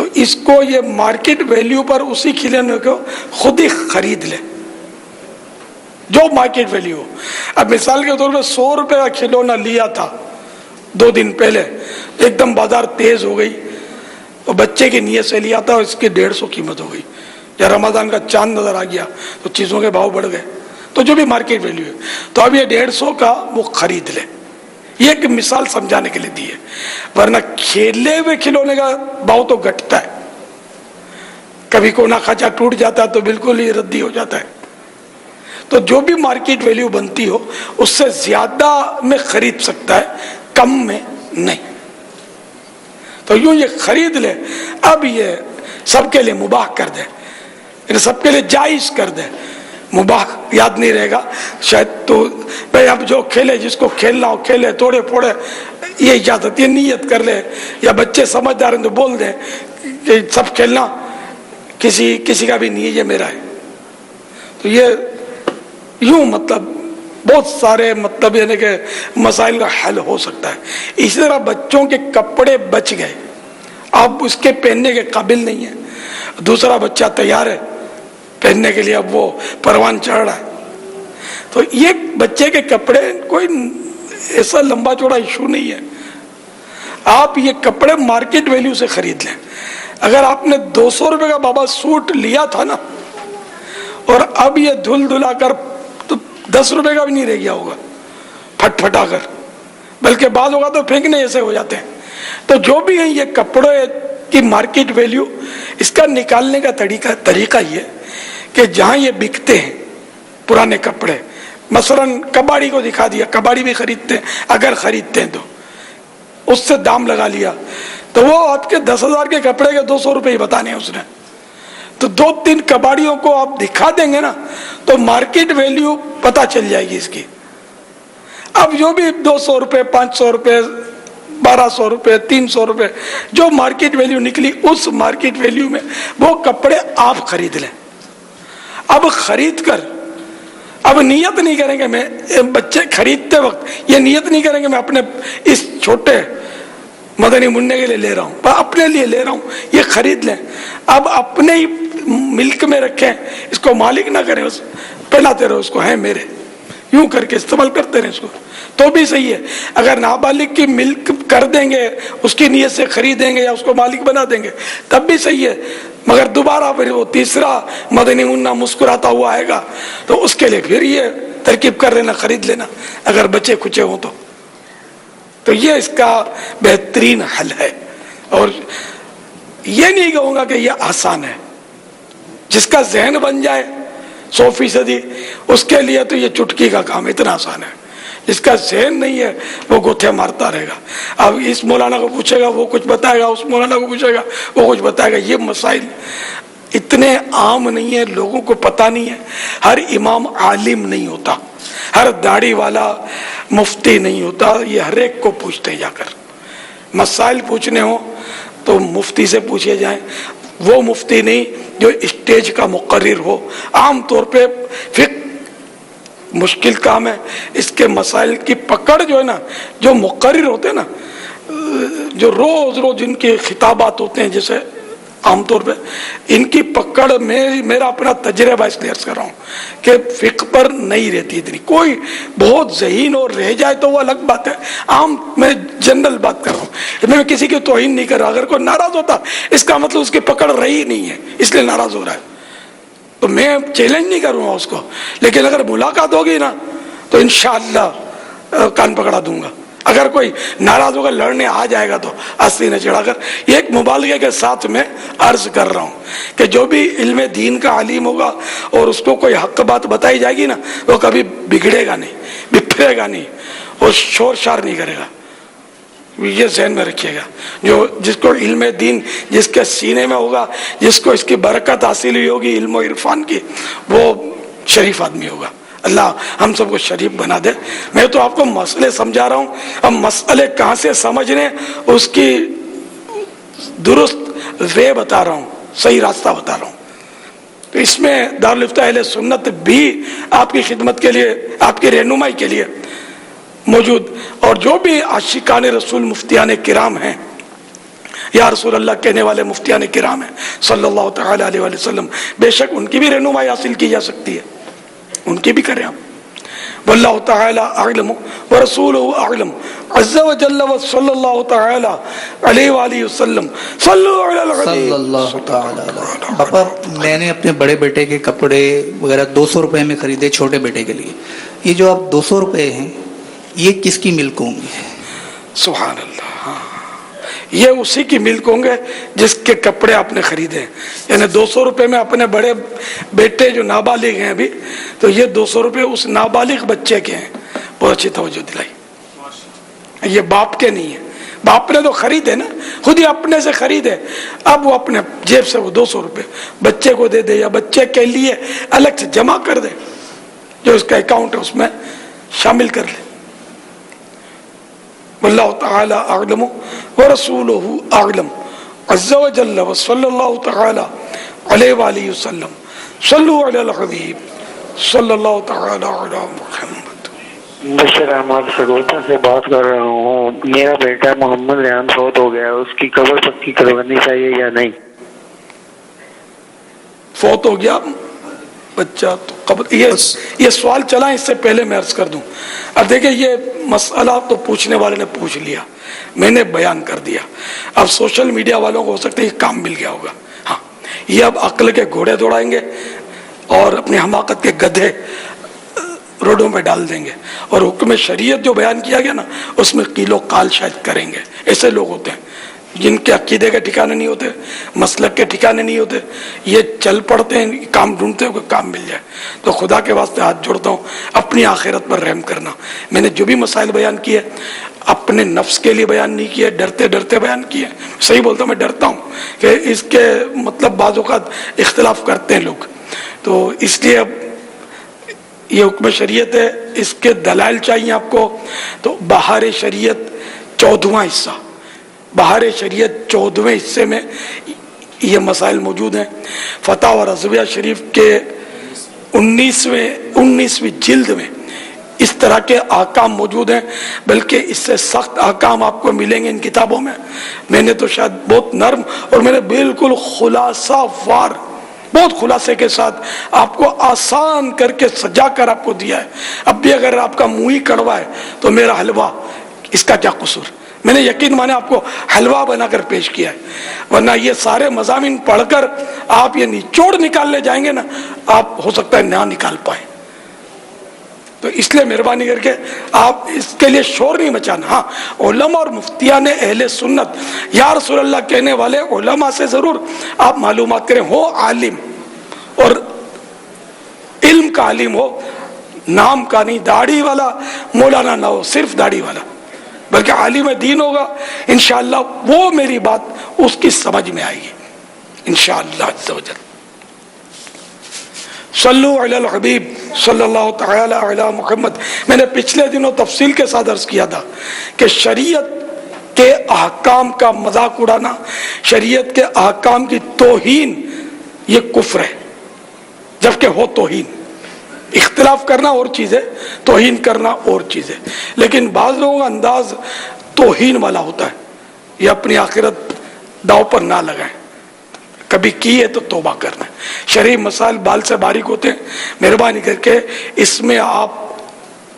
تو اس کو یہ مارکیٹ ویلیو پر اسی کھلونے کو خود ہی خرید لے جو مارکیٹ ویلیو ہو. اب مثال کے طور پہ 100 روپے کا کھلونا لیا تھا 2 دن پہلے, ایک دم بازار تیز ہو گئی, اور بچے کی نیت سے لیا تھا, اس کی 150 قیمت ہو گئی, یا رمضان کا چاند نظر آ گیا تو چیزوں کے بھاؤ بڑھ گئے, تو جو بھی مارکیٹ ویلیو ہے, تو اب یہ 150 کا وہ خرید لے. یہ ایک مثال سمجھانے کے لیے دی ہے, ورنہ کھیلے ہوئے کھلونے کا بھاؤ تو گھٹتا ہے, کبھی کونا خچا ٹوٹ جاتا ہے تو بالکل ہی ردی ہو جاتا ہے. تو جو بھی مارکیٹ ویلیو بنتی ہو اس سے زیادہ میں خرید سکتا ہے, کم میں نہیں. تو یوں یہ خرید لے, اب یہ سب کے لیے مباح کر دے, سب کے لیے جائز کر دے. مباح یاد نہیں رہے گا شاید, تو بھائی اب جو کھیلے, جس کو کھیلنا ہو کھیلے, توڑے پھوڑے, یہ اجازت, یہ نیت کر لے. یا بچے سمجھدار ہیں تو بول دیں کہ سب کھیلنا, کسی کا بھی نہیں ہے, یہ میرا ہے. تو یہ یوں مطلب بہت سارے مطلب یعنی کہ مسائل کا حل ہو سکتا ہے. اسی طرح بچوں کے کپڑے بچ گئے, اب اس کے پہننے کے قابل نہیں ہے, دوسرا بچہ تیار ہے پہننے کے لیے, اب وہ پروان چڑھ رہا ہے, تو یہ بچے کے کپڑے کوئی ایسا لمبا چوڑا ایشو نہیں ہے. آپ یہ کپڑے مارکیٹ ویلیو سے خرید لیں. اگر آپ نے 200 روپے کا بابا سوٹ لیا تھا نا, اور اب یہ دھل دھلا کر تو 10 روپے کا بھی نہیں رہ گیا ہوگا پھٹ پھٹا کر, بلکہ بعض ہوگا تو پھینکنے ایسے ہو جاتے ہیں. تو جو بھی ہیں یہ کپڑے کی مارکیٹ ویلیو, اس کا نکالنے کا طریقہ یہ کہ جہاں یہ بکتے ہیں پرانے کپڑے, مثلاً کباڑی کو دکھا دیا, کباڑی بھی خریدتے ہیں, اگر خریدتے ہیں تو اس سے دام لگا لیا, تو وہ آپ کے 10,000 کے کپڑے کے 200 روپے ہی بتانے ہیں اس نے. تو 2-3 کباڑیوں کو آپ دکھا دیں گے نا, تو مارکیٹ ویلیو پتہ چل جائے گی اس کی. اب جو بھی 200 روپے, 500 روپے, 1200 روپے, 300 روپے, جو مارکیٹ ویلیو نکلی, اس مارکیٹ ویلیو میں وہ کپڑے آپ خرید لیں. اب خرید کر اب نیت نہیں کریں گے, میں بچے خریدتے وقت یہ نیت نہیں کریں گے میں اپنے اس چھوٹے مدنی منع کے لیے لے رہا ہوں, اپنے لیے لے رہا ہوں, یہ خرید لیں. اب اپنے ہی ملک میں رکھیں, اس کو مالک نہ کریں, پہناتے رہو اس کو, ہے میرے, یوں کر کے استعمال کرتے رہیں اس کو, تو بھی صحیح ہے. اگر نابالغ کی ملک کر دیں گے, اس کی نیت سے خریدیں گے یا اس کو مالک بنا دیں گے, تب بھی صحیح ہے. مگر دوبارہ پھر وہ تیسرا مدنی منع مسکراتا ہوا آئے گا, تو اس کے لیے پھر یہ ترکیب کر لینا, خرید لینا, اگر بچے کچے ہوں تو. تو یہ اس کا بہترین حل ہے. اور یہ نہیں کہوں گا کہ یہ آسان ہے, جس کا ذہن بن جائے 100%, اس کے لیے تو یہ چٹکی کا کام اتنا آسان ہے. جس کا ذہن نہیں ہے وہ گوتھے مارتا رہے گا. اب اس مولانا کو پوچھے گا وہ کچھ بتائے گا, اس مولانا کو پوچھے گا وہ کچھ بتائے گا. یہ مسائل اتنے عام نہیں ہے, لوگوں کو پتہ نہیں ہے. ہر امام عالم نہیں ہوتا, ہر داڑھی والا مفتی نہیں ہوتا. یہ ہر ایک کو پوچھتے جا کر. مسائل پوچھنے ہوں تو مفتی سے پوچھے جائیں, وہ مفتی نہیں جو اسٹیج کا مقرر ہو. عام طور پہ فقہ مشکل کام ہے, اس کے مسائل کی پکڑ جو ہے نا, جو مقرر ہوتے ہیں نا, جو روز جن کے خطابات ہوتے ہیں, جیسے عام طور پہ ان کی پکڑ میں میرا اپنا تجربہ اس لیے عرض کر رہا ہوں کہ فقہ پر نہیں رہتی اتنی. کوئی بہت ذہین اور رہ جائے تو وہ الگ بات ہے, عام میں جنرل بات کر رہا ہوں, میں کسی کی توہین نہیں کر رہا. اگر کوئی ناراض ہوتا اس کا مطلب اس کی پکڑ رہی نہیں ہے, اس لیے ناراض ہو رہا ہے, تو میں چیلنج نہیں کروں گا اس کو. لیکن اگر ملاقات ہوگی نا تو انشاءاللہ کان پکڑا دوں گا. اگر کوئی ناراض ہوگا, لڑنے آ جائے گا تو آستین نہ چڑھا کر. یہ ایک مبالغے کے ساتھ میں عرض کر رہا ہوں کہ جو بھی علم دین کا عالم ہوگا اور اس کو کوئی حق بات بتائی جائے گی نا, وہ کبھی بگڑے گا نہیں, بپھرے گا نہیں, اور شور شار نہیں کرے گا. یہ ذہن میں رکھیے گا. جو جس کو علم دین جس کے سینے میں ہوگا, جس کو اس کی برکت حاصل ہوئی ہوگی علم و عرفان کی, وہ شریف آدمی ہوگا. اللہ ہم سب کو شریف بنا دے. میں تو آپ کو مسئلے سمجھا رہا ہوں, اب مسئلے کہاں سے سمجھنے, اس کی درست وے بتا رہا ہوں, صحیح راستہ بتا رہا ہوں. تو اس میں دارالفتہ اہل سنت بھی آپ کی خدمت کے لیے, آپ کی رہنمائی کے لیے موجود. اور جو بھی عاشقان رسول مفتیان کرام ہیں, یا رسول اللہ کہنے والے مفتیان کرام ہیں صلی اللہ تعالی علیہ وسلم، بے شک ان کی بھی رہنمائی حاصل کی جا سکتی ہے، ان کی بھی کریں ہم. واللہ تعالی اعلم ورسولہ اعلم عز وجل وصلی اللہ تعالی علیہ وآلہ وسلم. صلو علی الحبیب صلی اللہ تعالی علیہ. پاپا میں نے اپنے بڑے بیٹے کے کپڑے وغیرہ 200 روپے میں خریدے چھوٹے بیٹے کے لیے. یہ جو آپ 200 روپے ہیں یہ کس کی ملک ہوں گے؟ سبحان اللہ. یہ اسی کی ملک ہوں گے جس کے کپڑے آپ نے خریدے ہیں. یعنی 200 روپے میں اپنے بڑے بیٹے جو نابالغ ہیں ابھی، تو یہ 200 روپے اس نابالغ بچے کے ہیں. بہت اچھی توجہ دلائی. یہ باپ کے نہیں ہیں، باپ نے تو خریدے نا، خود ہی اپنے سے خریدے. اب وہ اپنے جیب سے وہ 200 روپے بچے کو دے دے یا بچے کے لیے الگ سے جمع کر دے، جو اس کا اکاؤنٹ ہے اس میں شامل کر لے. واللہ تعالی اعلم ورسولہ اعلم عز وجل وصلی اللہ تعالی علیہ وآلہ وسلم. صلو علی الحبیب صلی اللہ تعالی علی محمد. بشر احمد سگوتا سے بات کر رہا ہوں. میرا بیٹا محمد ریحان فوت ہو گیا، اس کی قبر پکی کروانی چاہیے یا نہیں؟ فوت ہو گیا بچہ تو قبر، یہ سوال چلا. اس سے پہلے میں عرض کر دوں، اب دیکھیں یہ مسئلہ تو پوچھنے والے نے پوچھ لیا، میں نے بیان کر دیا. اب سوشل میڈیا والوں کو ہو سکتا ہے یہ کام مل گیا ہوگا. ہاں، یہ اب عقل کے گھوڑے دوڑائیں گے اور اپنی حماقت کے گدھے روڈوں پہ ڈال دیں گے، اور حکم شریعت جو بیان کیا گیا نا اس میں قیل و قال شاید کریں گے. ایسے لوگ ہوتے ہیں جن کے عقیدے کے ٹھکانے نہیں ہوتے، مسلک کے ٹھکانے نہیں ہوتے، یہ چل پڑتے ہیں کام ڈھونڈتے ہیں، کوئی کام مل جائے. تو خدا کے واسطے ہاتھ جوڑتا ہوں، اپنی آخرت پر رحم کرنا. میں نے جو بھی مسائل بیان کیے اپنے نفس کے لیے بیان نہیں کیے، ڈرتے ڈرتے بیان کیے. صحیح بولتا ہوں، میں ڈرتا ہوں کہ اس کے مطلب بعض اوقات اختلاف کرتے ہیں لوگ، تو اس لیے اب یہ حکم شریعت ہے، اس کے دلائل چاہیے آپ کو. تو بہار شریعت 14واں حصہ، بہار شریعت 14ویں حصے میں یہ مسائل موجود ہیں. فتح و رضویہ شریف کے 19ویں جلد میں اس طرح کے احکام موجود ہیں، بلکہ اس سے سخت احکام آپ کو ملیں گے ان کتابوں میں. میں نے تو شاید بہت نرم اور میں نے بالکل خلاصہ وار، بہت خلاصے کے ساتھ آپ کو آسان کر کے سجا کر آپ کو دیا ہے. اب بھی اگر آپ کا منہ ہی کڑوا ہے تو میرا حلوہ اس کا کیا قصور؟ میں نے یقین مانے آپ کو حلوہ بنا کر پیش کیا ہے، ورنہ یہ سارے مضامین پڑھ کر آپ یہ نچوڑ نکالنے جائیں گے نا، آپ ہو سکتا ہے نہ نکال پائیں. تو اس لیے مہربانی کر کے آپ اس کے لیے شور نہیں مچانا. ہاں، علماء اور مفتیان اہل سنت یا رسول اللہ کہنے والے علماء سے ضرور آپ معلومات کریں. ہو عالم اور علم کا عالم ہو، نام کا نہیں، داڑھی والا مولانا نہ ہو، صرف داڑھی والا، بلکہ عالم دین ہوگا. انشاءاللہ وہ میری بات اس کی سمجھ میں آئے گی انشاءاللہ عز و جل. صلو علی الحبیب صلی اللہ تعالی علی محمد. میں نے پچھلے دنوں تفصیل کے ساتھ عرض کیا تھا کہ شریعت کے احکام کا مذاق اڑانا، شریعت کے احکام کی توہین، یہ کفر ہے، جبکہ ہو توہین. اختلاف کرنا اور چیز ہے، توہین کرنا اور چیز ہے. لیکن بعض لوگوں کا انداز توہین والا ہوتا ہے. یہ اپنی آخرت داؤ پر نہ لگائیں، کبھی کی ہے تو توبہ کرنا ہے. شرعی مسائل بال سے باریک ہوتے ہیں، مہربانی کر کے اس میں آپ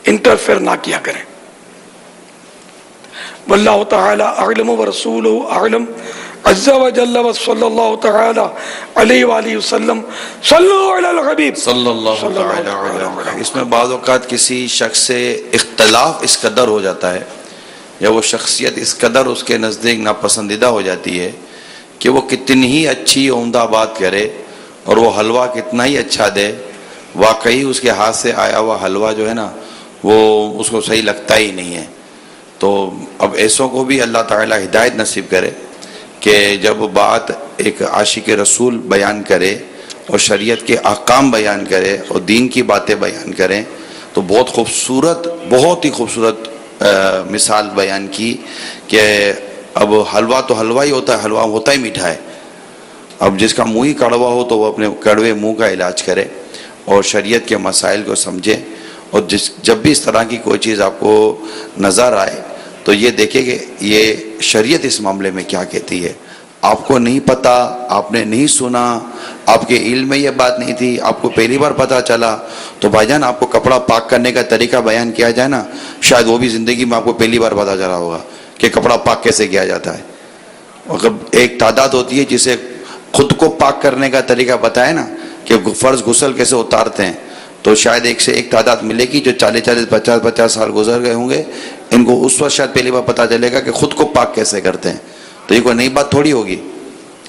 انٹرفیئر نہ کیا کریں. واللہ تعالی اعلم ورسولہ اعلم عز وجل وصلی اللہ تعالی علیہ وآلہ وسلم. صلو علی الحبیب صلی اللہ تعالی علیہ وسلم. اس میں بعض اوقات کسی شخص سے اختلاف اس قدر ہو جاتا ہے یا وہ شخصیت اس قدر اس کے نزدیک ناپسندیدہ ہو جاتی ہے کہ وہ کتنی ہی اچھی عمدہ بات کرے اور وہ حلوہ کتنا ہی اچھا دے، واقعی اس کے ہاتھ سے آیا ہوا حلوہ جو ہے نا وہ اس کو صحیح لگتا ہی نہیں ہے. تو اب ایسوں کو بھی اللہ تعالی ہدایت نصیب کرے کہ جب بات ایک عاشق رسول بیان کرے اور شریعت کے احکام بیان کرے اور دین کی باتیں بیان کریں تو بہت خوبصورت، بہت ہی خوبصورت مثال بیان کی کہ اب حلوہ تو حلوہ ہی ہوتا ہے، حلوہ ہوتا ہی میٹھا ہے. اب جس کا منہ ہی کڑوا ہو تو وہ اپنے کڑوے منہ کا علاج کرے اور شریعت کے مسائل کو سمجھے. اور جب بھی اس طرح کی کوئی چیز آپ کو نظر آئے تو یہ دیکھیں کہ یہ شریعت اس معاملے میں کیا کہتی ہے. آپ کو نہیں پتا, آپ نے نہیں سنا, آپ کے علم میں یہ بات نہیں تھی, آپ کو پہلی بار پتا چلا, تو بھائی جان آپ کو کپڑا پاک کرنے کا طریقہ بیان کیا جائے نا, شاید وہ بھی زندگی میں آپ کو پہلی بار پتا چلا ہوگا کہ کپڑا پاک کیسے کیا جاتا ہے. مطلب ایک تعداد ہوتی ہے جسے خود کو پاک کرنے کا طریقہ بتائے نا کہ فرض غسل کیسے اتارتے ہیں, تو شاید ایک سے ایک تعداد ملے گی جو 40 50 سال گزر گئے ہوں گے, ان کو اس وقت شاید پہلی بار پتا چلے گا کہ خود کو پاک کیسے کرتے ہیں. تو یہ کوئی نئی بات تھوڑی ہوگی,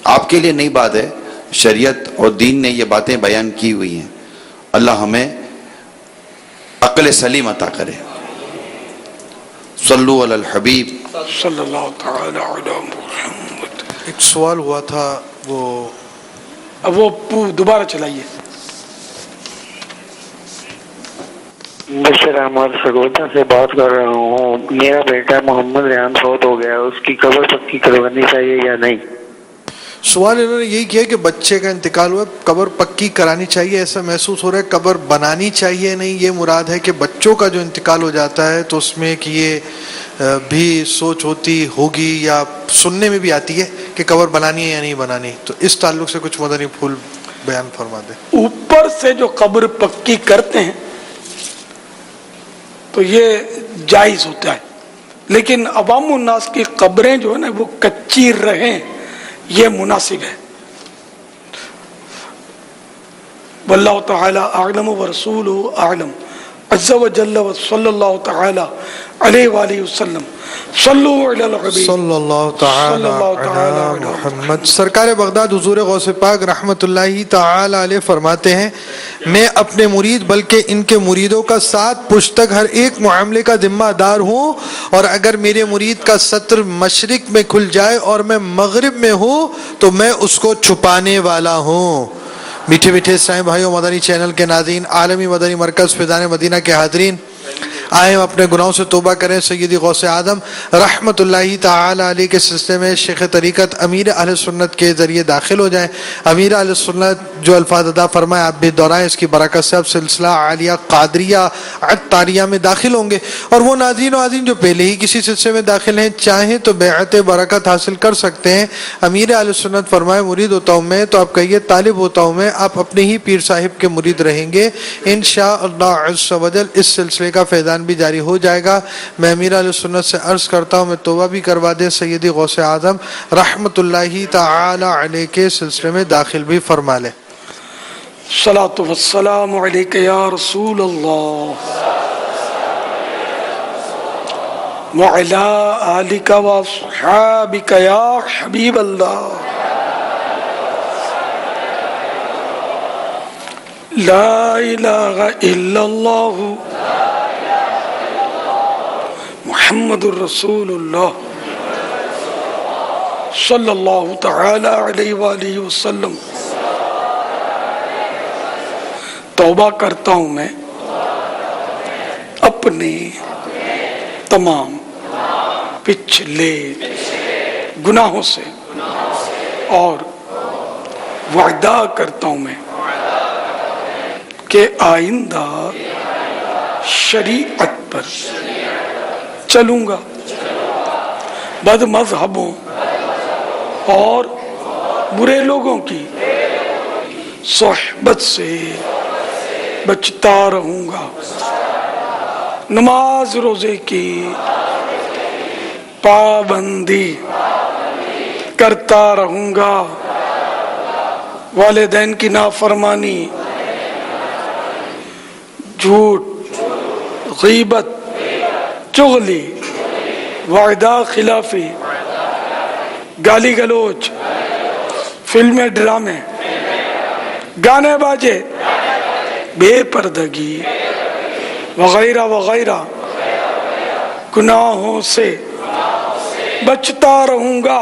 آپ کے لیے نئی بات ہے. شریعت اور دین نے یہ باتیں بیان کی ہوئی ہیں. اللہ ہمیں عقل سلیم عطا کرے. صلو علی الحبیب صلی اللہ تعالی علی محمد. ایک سوال ہوا تھا, وہ دوبارہ چلائیے. بشر احمد سگوتا سے بات کر رہا ہوں. میرا بیٹا محمد ریحان فوت ہو گیا, اس کی قبر پکی کرونی چاہیے یا نہیں؟ سوال انہوں نے یہی کیا کہ بچے کا انتقال ہوا, قبر پکی کرانی چاہیے, ایسا محسوس ہو رہا ہے قبر بنانی چاہیے نہیں. یہ مراد ہے کہ بچوں کا جو انتقال ہو جاتا ہے تو اس میں کہ یہ بھی سوچ ہوتی ہوگی یا سننے میں بھی آتی ہے کہ قبر بنانی ہے یا نہیں بنانی. تو اس تعلق سے کچھ مدنی پھول بیان فرما دیں. اوپر سے جو قبر پکی کرتے ہیں تو یہ جائز ہوتا ہے, لیکن عوام الناس کی قبریں جو ہے نا وہ کچی رہیں, یہ مناسب ہے. واللہ تعالی اعلم ورسولہ اعلم عز وجل وصلی اللہ تعالی علیہ وآلہ وسلم. صلو علی الحبیب صلی اللہ تعالی علی محمد. سرکار بغداد حضور غوث پاک رحمت اللہ تعالی علیہ فرماتے ہیں, میں اپنے مرید بلکہ ان کے مریدوں کا 7 پشت تک ہر ایک معاملے کا ذمہ دار ہوں, اور اگر میرے مرید کا ستر مشرق میں کھل جائے اور میں مغرب میں ہوں تو میں اس کو چھپانے والا ہوں. میٹھے میٹھے اسلامی بھائیوں, مدنی چینل کے ناظرین, عالمی مدنی مرکز فیضان مدینہ کے حاضرین, آئیں اپنے گناہوں سے توبہ کریں. سیدی غوث اعظم رحمت اللہ تعالی علیہ کے سلسلے میں شیخ طریقت امیر اہل سنت کے ذریعے داخل ہو جائیں. امیر اہل سنت جو الفاظ ادا فرمائے آپ بھی دہرائیں, اس کی برکت سے آپ سلسلہ عالیہ قادریہ عطاریہ میں داخل ہوں گے. اور وہ ناظرین و عازرین جو پہلے ہی کسی سلسلے میں داخل ہیں چاہیں تو بیعت برکت حاصل کر سکتے ہیں. امیر اہل سنت فرمائے مرید ہوتا ہوں میں, تو آپ کہیے طالب ہوتا ہوں میں, آپ اپنے ہی پیر صاحب کے مرید رہیں گے انشاءاللہ عز و جل. اس سلسلے کا فیضان بھی جاری ہو جائے گا. میں امیر علیہ سنت سے عرض کرتا ہوں میں توبہ بھی کروا دیں, سیدی غوث اعظم رحمت اللہ تعالی علیہ کے سلسلے میں داخل بھی فرما لیں. الصلاۃ والسلام علیک یا رسول اللہ وعلی آلک واصحابک یا حبیب اللہ. لا الہ الا اللہ محمد الرسول اللہ صلی اللہ تعالی علیہ وآلہ وسلم. توبہ کرتا ہوں میں اپنے تمام پچھلے گناہوں سے, اور وعدہ کرتا ہوں میں کہ آئندہ شریعت پر چلوں گا, بد مذہبوں اور برے لوگوں کی صحبت سے بچتا رہوں گا, نماز روزے کی پابندی کرتا رہوں گا, والدین کی نافرمانی, جھوٹ, غیبت, چغلی, وعدہ خلافی, گالی گلوچ, فلمیں ڈرامے, گانے باجے, بے پردگی وغیرہ وغیرہ گناہوں سے بچتا رہوں گا.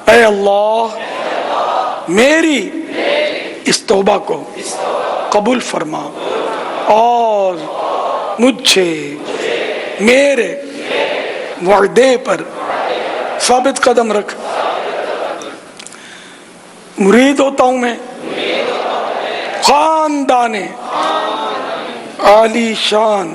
اے اللہ میری اس توبہ کو قبول فرما اور مجھے میرے وعدے پر ثابت قدم رکھ. مرید ہوتا ہوں میں خاندان عالی شان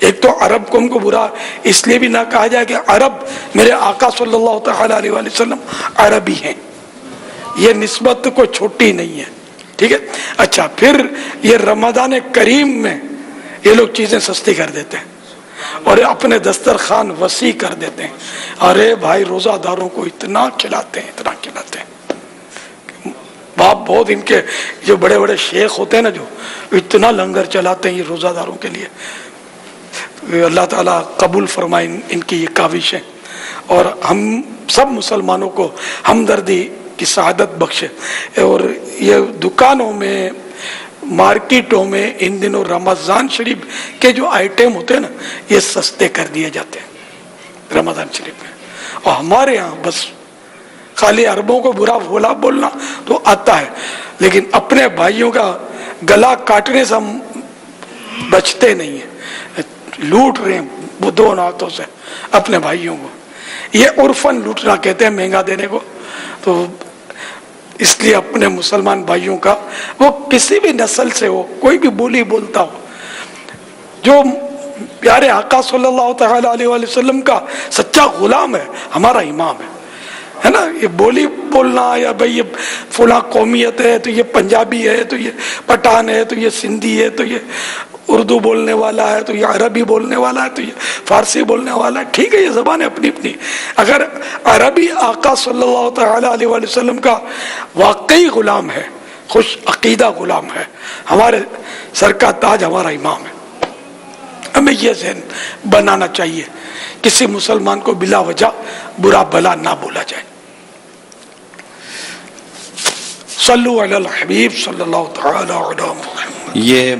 ایک تو عرب قوم کو برا اس لیے بھی نہ کہا جائے کہ عرب میرے آقا صلی اللہ تعالی علیہ وآلہ وسلم عربی ہیں، یہ نسبت کوئی چھوٹی نہیں ہے، ٹھیک ہے. اچھا، پھر یہ رمضان کریم میں یہ لوگ چیزیں سستی کر دیتے ہیں اور اپنے دسترخوان وسیع کر دیتے ہیں. ارے بھائی، روزہ داروں کو اتنا کھلاتے ہیں، اتنا کھلاتے ہیں. باپ بہت ان کے جو بڑے بڑے شیخ ہوتے ہیں نا، جو اتنا لنگر چلاتے ہیں یہ روزہ داروں کے لیے. اللہ تعالیٰ قبول فرمائے ان کی یہ کاوشیں، اور ہم سب مسلمانوں کو ہمدردی کی سعادت بخشے. اور یہ دکانوں میں، مارکیٹوں میں ان دنوں رمضان شریف کے جو آئٹم ہوتے ہیں نا، یہ سستے کر دیے جاتے ہیں رمضان شریف میں. اور ہمارے یہاں بس خالی عربوں کو برا بھولا بولنا تو آتا ہے، لیکن اپنے بھائیوں کا گلا کاٹنے سے ہم بچتے نہیں ہیں. لوٹ رہے ہیں دو ہاتھوں سے اپنے بھائیوں کو. یہ عرفاً لوٹنا کہتے ہیں، مہنگا دینے کو. تو اس لیے اپنے مسلمان بھائیوں کا، وہ کسی بھی نسل سے ہو، کوئی بھی بولی بولتا ہو، جو پیارے آقا صلی اللہ تعالی علیہ وآلہ وسلم کا سچا غلام ہے، ہمارا امام ہے نا. یہ بولی بولنا یا بھئی یہ فلاں قومیت ہے تو یہ پنجابی ہے، تو یہ پٹھان ہے، تو یہ سندھی ہے، تو یہ اردو بولنے والا ہے، تو یہ عربی بولنے والا ہے، تو یہ فارسی بولنے والا ہے. ٹھیک ہے، یہ زبان ہے اپنی اپنی. اگر عربی آقا صلی اللہ تعالی علیہ وآلہ وسلم کا واقعی غلام ہے، خوش عقیدہ غلام ہے، ہمارے سر کا تاج ہمارا امام ہے. ہمیں یہ ذہن بنانا چاہیے، کسی مسلمان کو بلا وجہ برا بلا نہ بولا جائے. صلو علی الحبیب صلی اللہ تعالی علیہ وسلم. یہ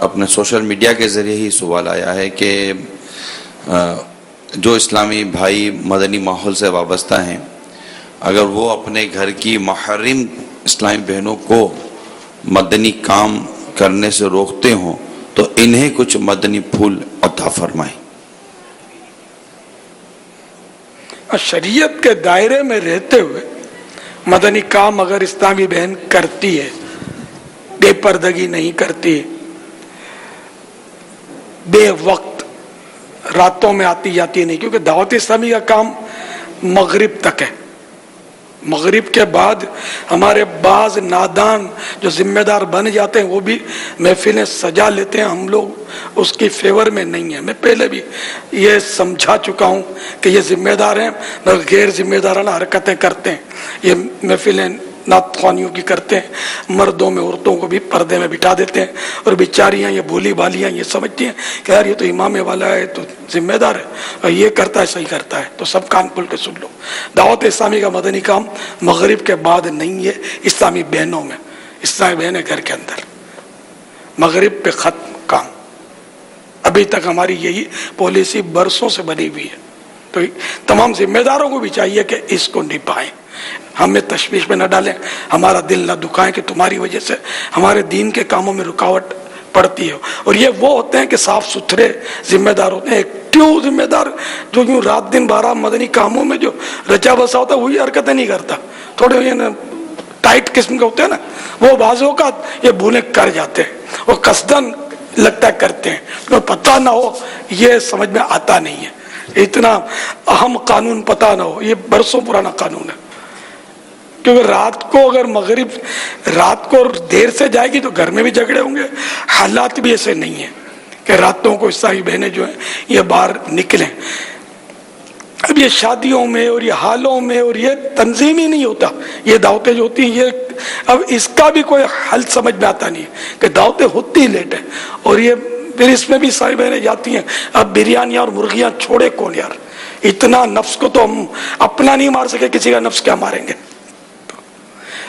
اپنے سوشل میڈیا کے ذریعے ہی سوال آیا ہے کہ جو اسلامی بھائی مدنی ماحول سے وابستہ ہیں، اگر وہ اپنے گھر کی محرم اسلامی بہنوں کو مدنی کام کرنے سے روکتے ہوں تو انہیں کچھ مدنی پھول عطا فرمائیں. شریعت کے دائرے میں رہتے ہوئے مدنی کام اگر اسلامی بہن کرتی ہے، بے پردگی نہیں کرتی، بے وقت راتوں میں آتی جاتی نہیں، کیونکہ دعوت اسلامی کا کام مغرب تک ہے. مغرب کے بعد ہمارے بعض نادان جو ذمہ دار بن جاتے ہیں وہ بھی محفلیں سجا لیتے ہیں. ہم لوگ اس کی فیور میں نہیں ہیں. میں پہلے بھی یہ سمجھا چکا ہوں کہ یہ ذمہ دار ہیں مگر غیر ذمہ دارانہ حرکتیں کرتے ہیں. یہ محفلیں نعت خوانیوں کی کرتے ہیں، مردوں میں عورتوں کو بھی پردے میں بٹھا دیتے ہیں، اور بیچاریاں یہ بولی بالیاں یہ سمجھتی ہیں کہ یار یہ تو امام والا ہے تو ذمہ دار ہے، اور یہ کرتا ہے صحیح کرتا ہے. تو سب کان کھول کے سن لو، دعوت اسلامی کا مدنی کام مغرب کے بعد نہیں ہے. اسلامی بہنوں میں، اسلامی بہنیں گھر کے اندر، مغرب پہ ختم کام. ابھی تک ہماری یہی پالیسی برسوں سے بنی ہوئی ہے. تو تمام ذمہ داروں کو بھی چاہیے کہ اس کو نبھائیں، ہمیں تشویش میں نہ ڈالیں، ہمارا دل نہ دکھائیں کہ تمہاری وجہ سے ہمارے دین کے کاموں میں رکاوٹ پڑتی ہے. اور یہ وہ ہوتے ہیں کہ صاف ستھرے ذمہ دار ہوتے ہیں. ایکٹیو ذمہ دار جو یوں رات دن 12 مدنی کاموں میں جو رچا بسا ہوتا ہے وہی حرکتیں نہیں کرتا. تھوڑے یہ ٹائٹ قسم کے ہوتے ہیں نا، وہ بعض اوقات یہ بھولیں کر جاتے ہیں، وہ قصدن لگتا ہے کرتے ہیں، تو پتہ نہ ہو یہ سمجھ میں آتا نہیں ہے. اتنا اہم قانون پتہ نہ ہو، یہ برسوں پرانا قانون ہے. کیونکہ رات کو اگر مغرب رات کو دیر سے جائے گی تو گھر میں بھی جھگڑے ہوں گے. حالات بھی ایسے نہیں ہیں کہ راتوں کو اسلامی بہنیں جو ہیں یہ باہر نکلیں. اب یہ شادیوں میں اور یہ حالوں میں اور یہ تنظیم ہی نہیں ہوتا. یہ دعوتیں جو ہوتی ہیں یہ اب اس کا بھی کوئی حل سمجھ میں آتا نہیں ہے کہ دعوتیں ہوتی لیٹ ہیں، اور یہ پھر اس میں بھی ساری بہنیں جاتی ہیں. اب بریانیاں اور مرغیاں چھوڑے کون یار؟ اتنا نفس کو تو ہم اپنا نہیں مار سکے، کسی کا نفس کیا ماریں گے؟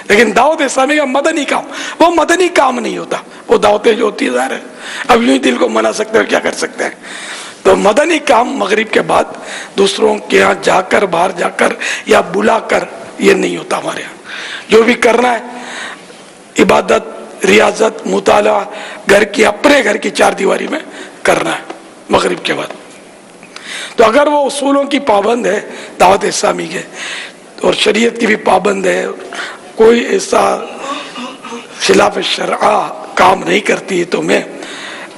لیکن دعوت اسلامی کا مدنی کام وہ مدنی کام نہیں ہوتا. وہ دعوتیں جو ہوتی ہے ظاہر ہے اب یوں ہی دل کو منا سکتے ہیں، کیا کر سکتے ہیں. تو مدنی کام مغرب کے بعد دوسروں کے یہاں جا کر، باہر جا کر یا بلا کر یہ نہیں ہوتا. ہمارے یہاں جو بھی کرنا ہے عبادت، ریاضت، مطالعہ گھر کی، اپنے گھر کی 4 دیواری میں کرنا ہے مغرب کے بعد. تو اگر وہ اصولوں کی پابند ہے دعوت اسلامی کے اور شریعت کی بھی پابند ہے، کوئی ایسا خلاف شرع کام نہیں کرتی، تو میں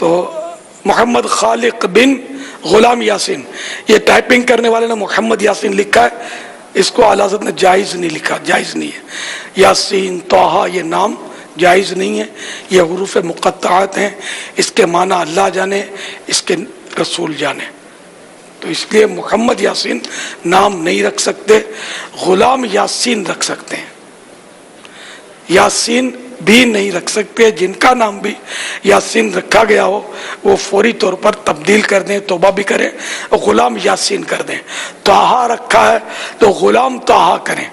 تو محمد خالق بن غلام یاسین، یہ ٹائپنگ کرنے والے نے محمد یاسین لکھا ہے، اس کو اعلیٰ حضرت نے جائز نہیں لکھا، جائز نہیں ہے. یاسین طٰہٰ یہ نام جائز نہیں ہے، یہ حروف مقطعات ہیں، اس کے معنی اللہ جانے، اس کے رسول جانے. تو اس لیے محمد یاسین نام نہیں رکھ سکتے، غلام یاسین رکھ سکتے ہیں. یاسین بھی نہیں رکھ سکتے. جن کا نام بھی یاسین رکھا گیا ہو وہ فوری طور پر تبدیل کر دیں، توبہ بھی کریں، غلام یاسین کر دیں. طٰہٰ رکھا ہے تو غلام طٰہٰ کریں،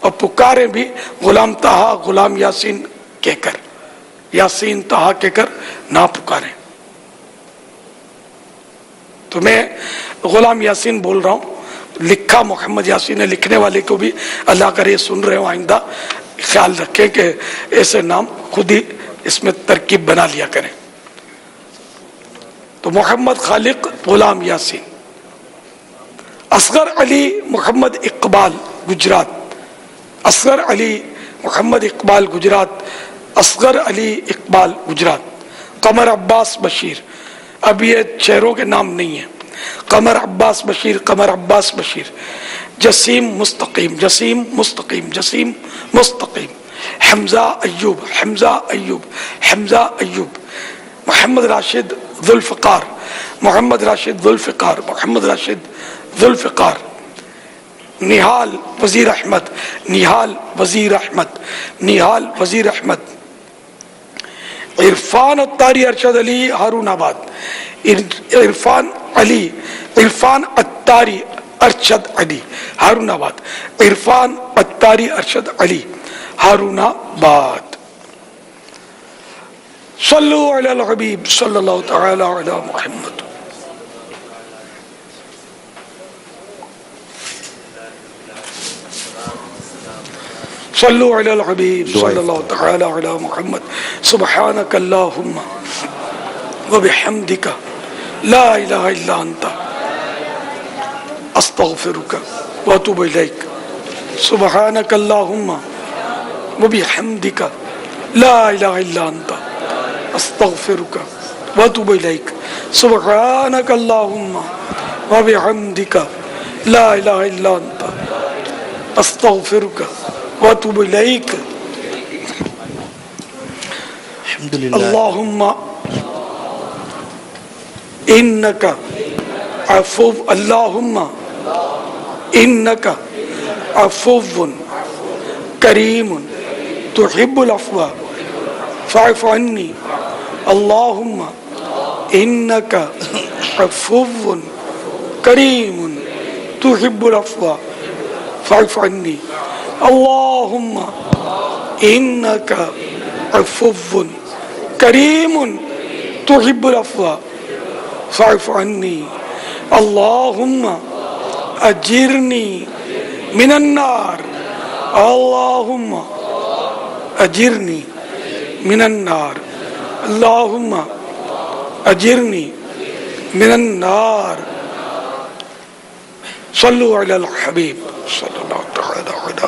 اور پکاریں بھی غلام طٰہٰ غلام یاسین کہہ کر، یاسین طٰہٰ کہہ کر نہ پکاریں. تو میں غلام یاسین بول رہا ہوں، لکھا محمد یاسین ہے. لکھنے والے کو بھی اللہ کرے سن رہے ہوں آئندہ خیال رکھیں کہ ایسے نام خود ہی اس میں ترکیب بنا لیا کریں. تو محمد خالق غلام یاسین. اصغر علی محمد اقبال گجرات، اصغر علی محمد اقبال گجرات، اصغر علی اقبال گجرات. قمر عباس بشیر، اب یہ شہروں کے نام نہیں ہیں. قمر عباس بشیر، قمر عباس بشیر. جسیم مستقیم، جسیم مستقیم، جسیم مستقیم. حمزہ ایوب، حمزہ ایوب، حمزہ ایوب. محمد راشد ذوالفقار، محمد راشد ذوالفقار، محمد راشد ذوالفقار. نہال وزیر احمد، نہال وزیر احمد، نہال وزیر احمد. عرفان اتاری ارشد علی ہارون آباد، عرفان علی، عرفان اتاری ارشد علی ہارون آباد، عرفان اتاری ارشد علی ہارون آباد. صلو علی الحبیب صلی اللہ تعالی علی محمد. صلو علی الحبیب صلی اللہ تعالی علی محمد. سبحانک اللہم وبحمدک لا الہ الا انت استغفرک واتوب الیک. سبحانک اللہم وبحمدک لا الہ الا انت استغفرک واتوب الیک. سبحانک اللہم وبحمدک لا الہ الا انت استغفرک واتوب الیک. اللہم انکا عفو، اللہم انکا عفو کریم تحب العفو فاعف عنی. اللہم انکا عفو کریم تحب العفو فاعف عنی. اللہم انکا عفو کریم تحب العفو فاعف عنی. اللہم اجرنی من النار، اللہم اجرنی من النار، اللہم اجرنی من النار. صلو علی الحبیب صلی اللہ تعالی علی